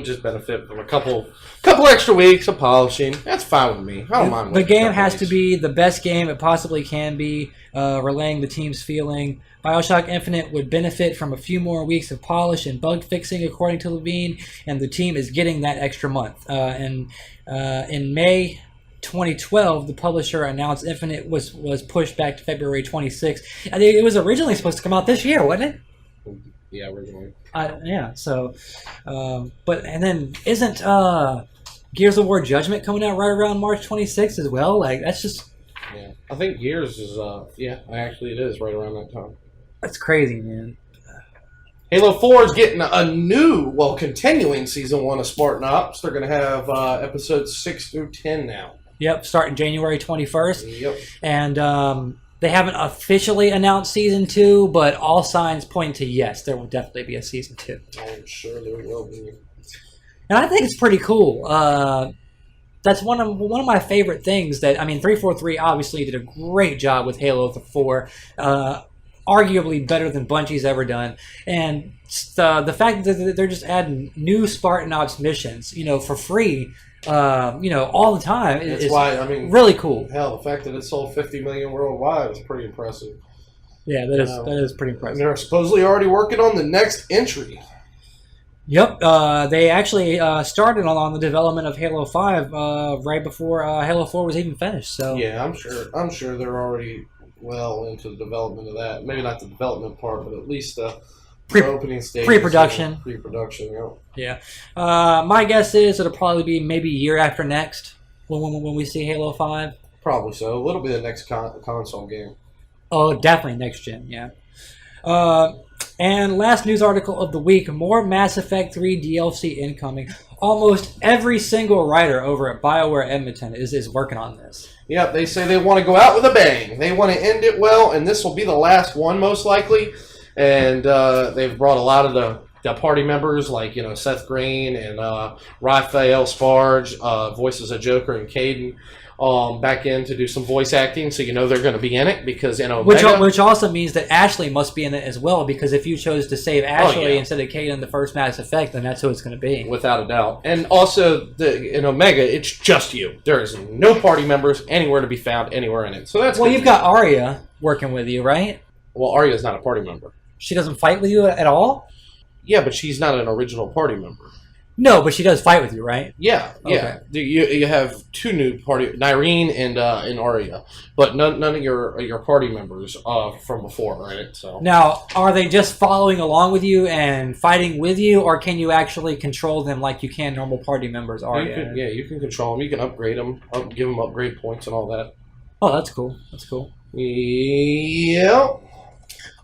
just benefit from a couple extra weeks of polishing. That's fine with me. I don't mind. The game has to be the best game it possibly can be, relaying the team's feeling. Bioshock Infinite would benefit from a few more weeks of polish and bug fixing, according to Levine, and the team is getting that extra month. And in May 2012, the publisher announced Infinite was pushed back to February 26th. I think it was originally supposed to come out this year, wasn't it? Yeah, originally. Yeah, so... but then isn't Gears of War Judgment coming out right around March 26th as well? Like, that's just... Yeah, I think Gears is... actually it is right around that time. That's crazy, man. Halo 4 is getting a continuing Season 1 of Spartan Ops. They're going to have episodes 6 through 10 now. Yep, starting January 21st. Yep. And they haven't officially announced Season 2, but all signs point to yes, there will definitely be a Season 2. I'm sure there will be. And I think it's pretty cool. That's one of my favorite things. 343 obviously did a great job with Halo 4. Arguably better than Bungie's ever done, and the fact that they're just adding new Spartan Ops missions, for free, all the time is really cool. Hell, the fact that it sold 50 million worldwide is pretty impressive. Yeah, that is pretty impressive. And they're supposedly already working on the next entry. Yep, they actually started on the development of Halo 5 right before Halo 4 was even finished. So yeah, I'm sure they're already well into the development of that. Maybe not the development part, but at least the opening stage. Pre-production. Yeah. My guess is it'll probably be maybe a year after next when we see Halo 5. Probably so. A little bit of next console game. Oh, definitely next gen, yeah. And last news article of the week, more Mass Effect 3 DLC incoming. Almost every single writer over at BioWare Edmonton is working on this. Yep, they say they want to go out with a bang. They want to end it well, and this will be the last one most likely. And they've brought a lot of the party members, like Seth Green and Raphael Sparge, voices of Joker and Caden, back in to do some voice acting, so they're going to be in it, because which also means that Ashley must be in it as well, because if you chose to save Ashley instead of Kate in the first Mass Effect, then that's who it's going to be, without a doubt. And also in Omega, it's just you. There is no party members anywhere to be found anywhere in it. So that's you've got Arya working with you, right? Well, Arya's not a party member. She doesn't fight with you at all? Yeah, but she's not an original party member. No, but she does fight with you, right? Yeah. You have two new party, Nyreen and Arya, but none of your party members from before, right? So now, are they just following along with you and fighting with you, or can you actually control them like you can normal party members? You can control them. You can upgrade them, give them upgrade points and all that. Oh, that's cool. That's cool. Yeah.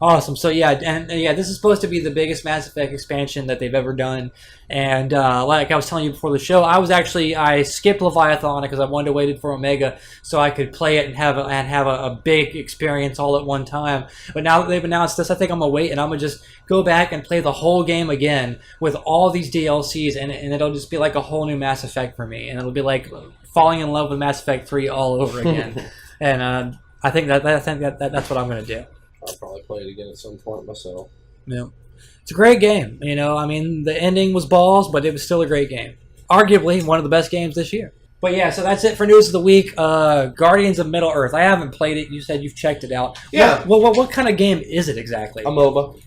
Awesome. So this is supposed to be the biggest Mass Effect expansion that they've ever done. And like I was telling you before the show, I skipped Leviathan because I wanted to wait for Omega so I could play it and have a big experience all at one time. But now that they've announced this, I think I'm gonna wait and I'm gonna just go back and play the whole game again with all these DLCs, and it'll just be like a whole new Mass Effect for me, and it'll be like falling in love with Mass Effect 3 all over again. And I think that's what I'm gonna do. I'll probably play it again at some point myself. Yeah. It's a great game. I mean, the ending was balls, but it was still a great game. Arguably one of the best games this year. But yeah, so that's it for News of the Week. Guardians of Middle-earth. I haven't played it. You said you've checked it out. Yeah. What kind of game is it exactly? A MOBA.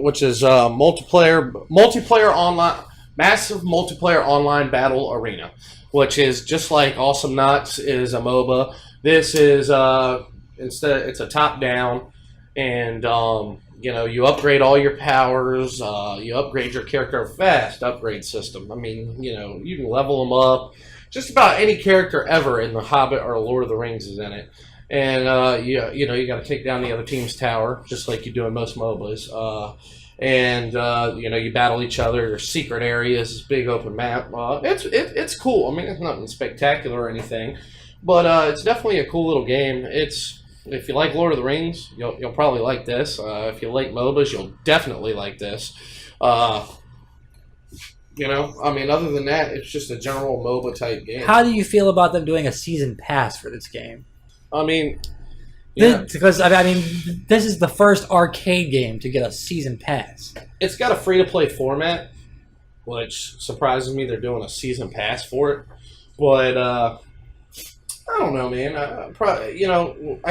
Which is multiplayer online, massive multiplayer online battle arena, which is just like Awesome Knots is a MOBA. This is it's a top-down, and you upgrade all your powers. You upgrade your character, fast upgrade system. I mean, you can level them up. Just about any character ever in The Hobbit or Lord of the Rings is in it. And you got to take down the other team's tower, just like you do in most MOBAs. You battle each other. There's secret areas, this big open map. It's cool. I mean, it's nothing spectacular or anything, but it's definitely a cool little game. If you like Lord of the Rings, you'll probably like this. If you like MOBAs, you'll definitely like this. I mean, other than that, it's just a general MOBA type game. How do you feel about them doing a season pass for this game? I mean, because this is the first arcade game to get a season pass. It's got a free-to-play format, which surprises me. They're doing a season pass for it, but I don't know, man. I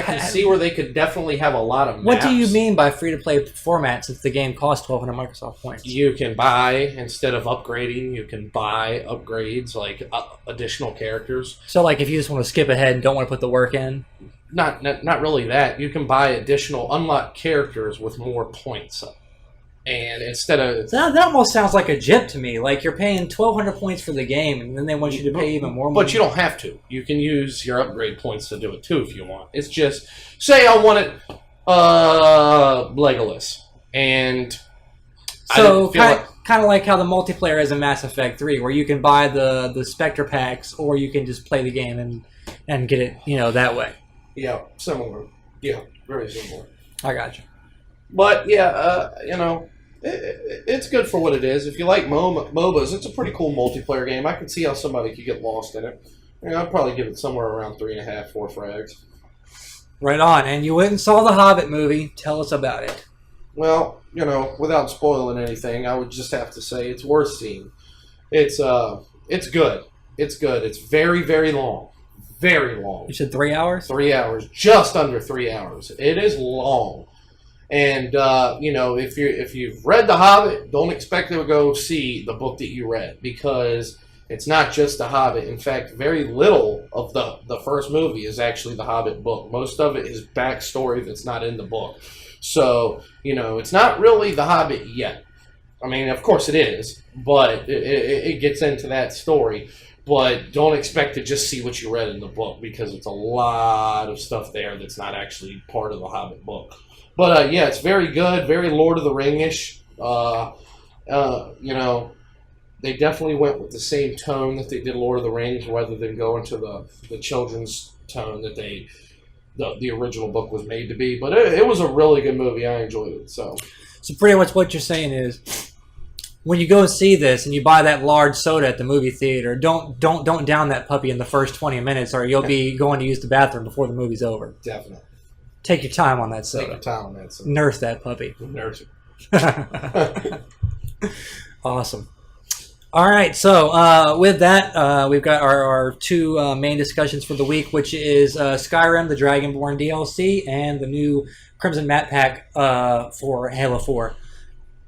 can see where they could definitely have a lot of maps. What do you mean by free-to-play format since the game costs 1,200 Microsoft points? You can buy, instead of upgrading, you can buy upgrades, like additional characters. So, like, if you just want to skip ahead and don't want to put the work in? Not really that. You can buy additional unlocked characters with more points. And instead of... That almost sounds like a JIP to me. Like you're paying 1,200 points for the game, and then they want you to pay even more money. But you don't have to. You can use your upgrade points to do it too if you want. It's just... Say I wanted Legolas. And... So, kind of like how the multiplayer is in Mass Effect 3, where you can buy the Spectre packs, or you can just play the game and get it, that way. Yeah, similar. Yeah, very similar. I got you. But, yeah, it's good for what it is. If you like MOBAs, it's a pretty cool multiplayer game. I can see how somebody could get lost in it. I'd probably give it somewhere around 3.5, 4 frags. Right on. And you went and saw the Hobbit movie. Tell us about it. Well, without spoiling anything, I would just have to say it's worth seeing. It's good. It's good. It's very, very long. Very long. You said 3 hours? 3 hours. Just under 3 hours. It is long. And, if you've read The Hobbit, don't expect to go see the book that you read, because it's not just The Hobbit. In fact, very little of the first movie is actually The Hobbit book. Most of it is backstory that's not in the book. So, it's not really The Hobbit yet. I mean, of course it is, but it gets into that story. But don't expect to just see what you read in the book, because it's a lot of stuff there that's not actually part of The Hobbit book. But, it's very good, very Lord of the Ring-ish. They definitely went with the same tone that they did Lord of the Rings, rather than go into the children's tone that the original book was made to be. But it was a really good movie. I enjoyed it. So pretty much what you're saying is, when you go see this and you buy that large soda at the movie theater, don't down that puppy in the first 20 minutes, or you'll be going to use the bathroom before the movie's over. Definitely. Take your time on that soda. Take your time on that soda. Nurse that puppy. Nurse it. Awesome. All right, so with that, we've got our two main discussions for the week, which is Skyrim, the Dragonborn DLC, and the new Crimson Map Pack for Halo 4.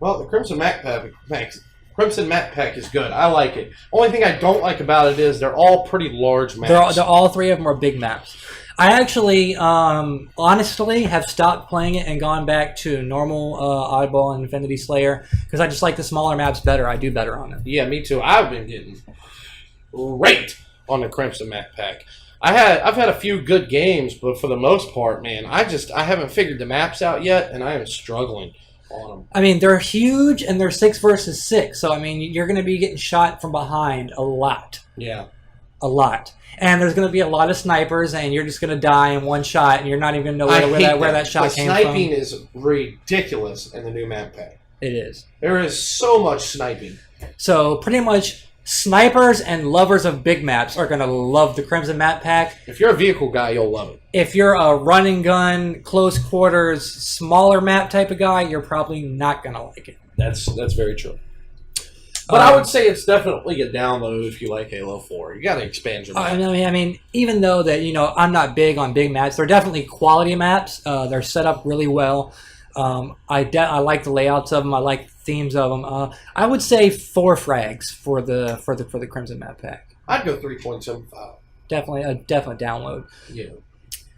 Well, the Crimson Map Pack Crimson Map Pack is good. I like it. Only thing I don't like about it is they're all pretty large maps. They're all three of them are big maps. I actually, honestly, have stopped playing it and gone back to normal Oddball and Infinity Slayer because I just like the smaller maps better. I do better on them. Yeah, me too. I've been getting raked on the Crimson Map Pack. I've had a few good games, but for the most part, man, I haven't figured the maps out yet, and I am struggling on them. I mean, they're huge and they're 6 versus 6, so I mean, you're going to be getting shot from behind a lot. Yeah, a lot. And there's going to be a lot of snipers, and you're just going to die in one shot, and you're not even going to know where that shot came from. Sniping is ridiculous in the new map pack. It is. There is so much sniping. So pretty much, snipers and lovers of big maps are going to love the Crimson Map Pack. If you're a vehicle guy, you'll love it. If you're a run and gun, close quarters, smaller map type of guy, you're probably not going to like it. That's very true. But I would say it's definitely a download if you like Halo 4. You got to expand your map. I mean, even though that I'm not big on big maps, they're definitely quality maps. They're set up really well. I like the layouts of them. I like the themes of them. I would say 4 frags for the Crimson Map Pack. I'd go 3.75. Definitely a download. Yeah.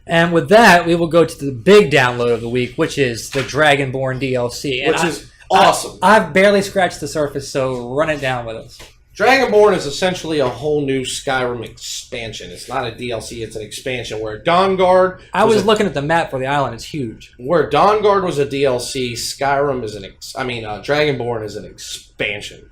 And with that, we will go to the big download of the week, which is the Dragonborn DLC. And which is awesome. I've barely scratched the surface, so run it down with us. Dragonborn is essentially a whole new Skyrim expansion. It's not a DLC, it's an expansion where Dawnguard... I was looking at the map for the island, it's huge. Where Dawnguard was a DLC, Skyrim is Dragonborn is an expansion.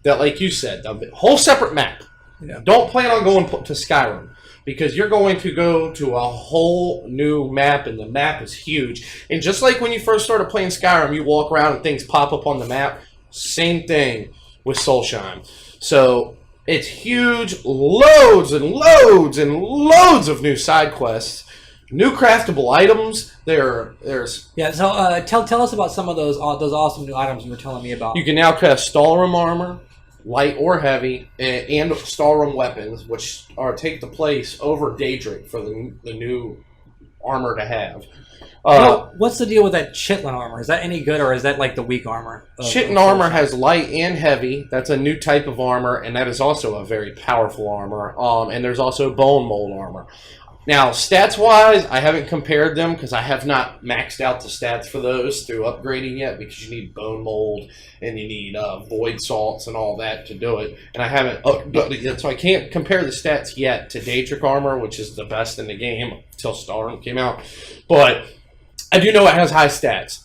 That, like you said, a whole separate map. Yeah. Don't plan on going to Skyrim, because you're going to go to a whole new map, and the map is huge. And just like when you first started playing Skyrim, you walk around and things pop up on the map. Same thing with Soulshine. So it's huge, loads and loads and loads of new side quests, new craftable items. There's So tell us about some of those awesome new items you were telling me about. You can now craft Stalrum armor, light or heavy, and Stalrum weapons, which take the place over Daedric for the new armor to have. What's the deal with that Chitlin armor? Is that any good, or is that like the weak armor? Chitlin armor has light and heavy. That's a new type of armor, and that is also a very powerful armor. And there's also bone mold armor. Now, stats-wise, I haven't compared them because I have not maxed out the stats for those through upgrading yet, because you need bone mold and you need void salts and all that to do it. And I haven't upgraded it yet, so I can't compare the stats yet to Daedric armor, which is the best in the game until Stalrum came out. But I do know it has high stats.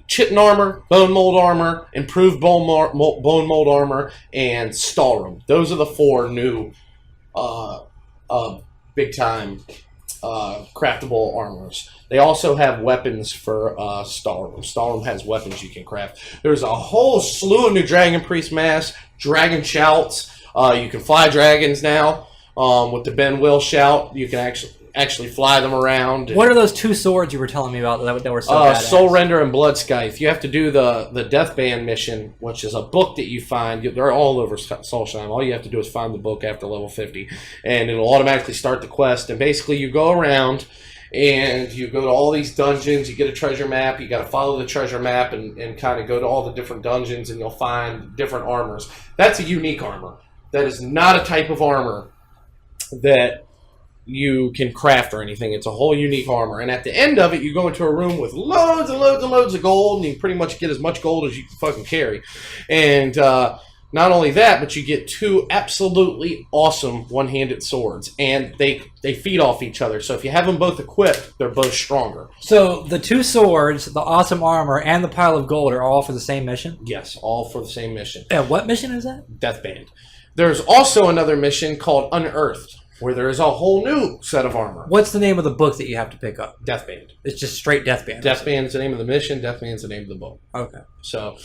Chitin armor, bone mold armor, improved bone mold armor, and Stalrum. Those are the 4 new big-time craftable armors. They also have weapons for Stalrum. Stalrum has weapons you can craft. There's a whole slew of new Dragon Priest masks, Dragon Shouts. You can fly dragons now with the Ben Will Shout. You can actually fly them around. What are those 2 swords you were telling me about that were so badass? Soul Render and Blood Scythe. You have to do the Death Band mission, which is a book that you find. They're all over Soulshine. All you have to do is find the book after level 50, and it'll automatically start the quest. And basically, you go around and you go to all these dungeons. You get a treasure map. You got to follow the treasure map and kind of go to all the different dungeons, and you'll find different armors. That's a unique armor. That is not a type of armor that you can craft or anything. It's a whole unique armor. And at the end of it, you go into a room with loads and loads and loads of gold, and you pretty much get as much gold as you can fucking carry. And not only that, but you get 2 absolutely awesome one-handed swords. And they feed off each other. So if you have them both equipped, they're both stronger. So the 2 swords, the awesome armor, and the pile of gold are all for the same mission? Yes, all for the same mission. And what mission is that? Deathband. There's also another mission called Unearthed, where there is a whole new set of armor. What's the name of the book that you have to pick up? Deathband. It's just straight Deathband. Deathband's the name of the mission. Deathband's the name of the book. Okay. So,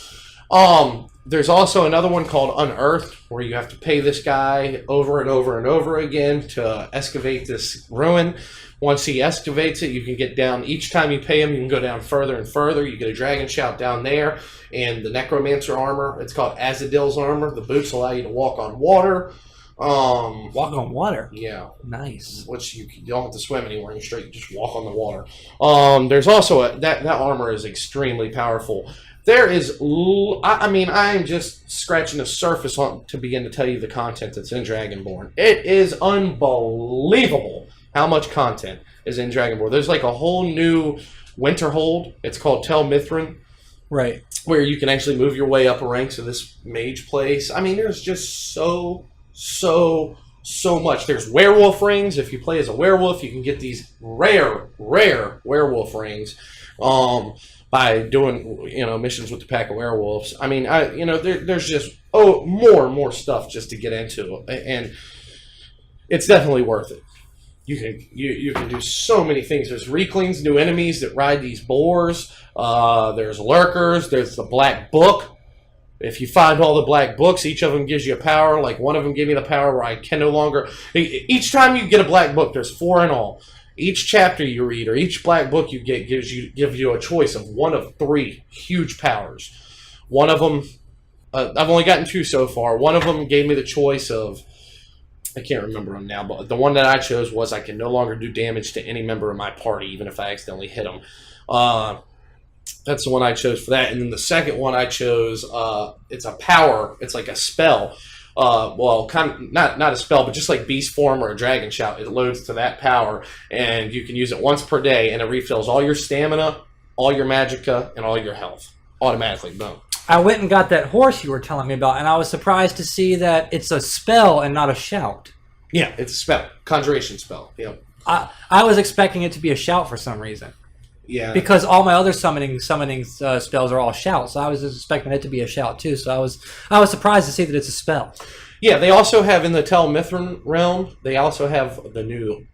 there's also another one called Unearthed, where you have to pay this guy over and over and over again to excavate this ruin. Once he excavates it, you can get down. Each time you pay him, you can go down further and further. You get a Dragon Shout down there. And the Necromancer armor, it's called Azadil's armor. The boots allow you to walk on water. Walk on water. Yeah. Nice. Which you don't have to swim anywhere. You straight just walk on the water. There's also that armor is extremely powerful. There is, I mean, I am just scratching the surface to begin to tell you the content that's in Dragonborn. It is unbelievable how much content is in Dragonborn. There's like a whole new Winterhold. It's called Tel Mithrin. Right. Where you can actually move your way up a ranks of this mage place. I mean, there's just so much. There's werewolf rings. If you play as a werewolf, you can get these rare werewolf rings by doing, missions with the pack of werewolves. I mean, there's just more and more stuff just to get into, and it's definitely worth it. You can do so many things. There's Reeklings, new enemies that ride these boars. There's lurkers. There's the Black Book. If you find all the black books, each of them gives you a power. Like one of them gave me the power where I can no longer. Each time you get a black book, there's 4 in all. Each chapter you read or each black book you get gives you a choice of one of 3 huge powers. One of them, I've only gotten 2 so far. One of them gave me the choice of, I can't remember them now, but the one that I chose was I can no longer do damage to any member of my party, even if I accidentally hit them. That's the one I chose for that. And then the second one I chose, it's a power. It's like a spell. Kind of, not a spell, but just like Beast Form or a Dragon Shout. It loads to that power, and you can use it once per day, and it refills all your stamina, all your magicka, and all your health. Automatically, boom. I went and got that horse you were telling me about, and I was surprised to see that it's a spell and not a shout. Yeah, it's a spell. Conjuration spell. Yep. I was expecting it to be a shout for some reason. Yeah. Because all my other summoning spells are all shouts. So I was expecting it to be a shout too. So I was surprised to see that it's a spell. Yeah, they also have in the Tel Mithrin realm, they also have the new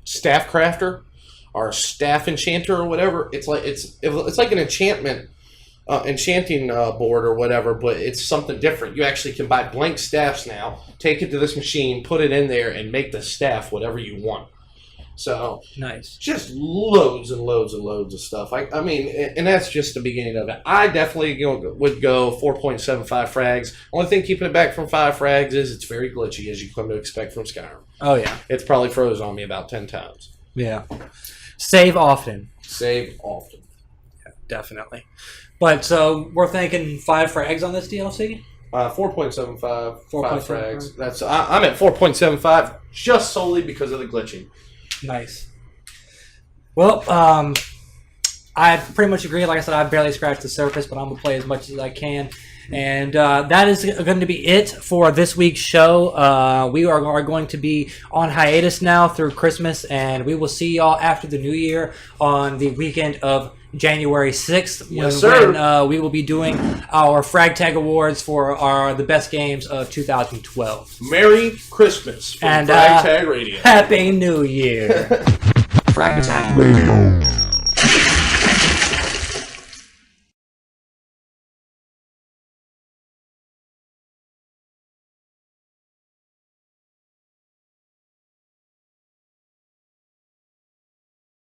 staff crafter or staff enchanter or whatever. It's like an enchantment enchanting board or whatever, but it's something different. You actually can buy blank staffs now, take it to this machine, put it in there, and make the staff whatever you want. So nice, just loads and loads and loads of stuff. I mean, and that's just the beginning of it. I definitely would go 4.75 frags. Only thing keeping it back from 5 frags is it's very glitchy, as you come to expect from Skyrim. Oh yeah, it's probably froze on me about 10 times. Yeah, save often. Save often. Yeah, definitely. But so we're thinking 5 frags on this DLC. 4.75, 5 frags. That's I'm at 4.75 just solely because of the glitching. Nice. Well, I pretty much agree. Like I said, I've barely scratched the surface, but I'm going to play as much as I can. And that is going to be it for this week's show. We are going to be on hiatus now through Christmas, and we will see y'all after the New Year on the weekend of January 6th. Yes, sir. When we will be doing our Frag Tag Awards for the best games of 2012. Merry Christmas from and Frag Tag Radio. Happy New Year. Frag Tag Radio.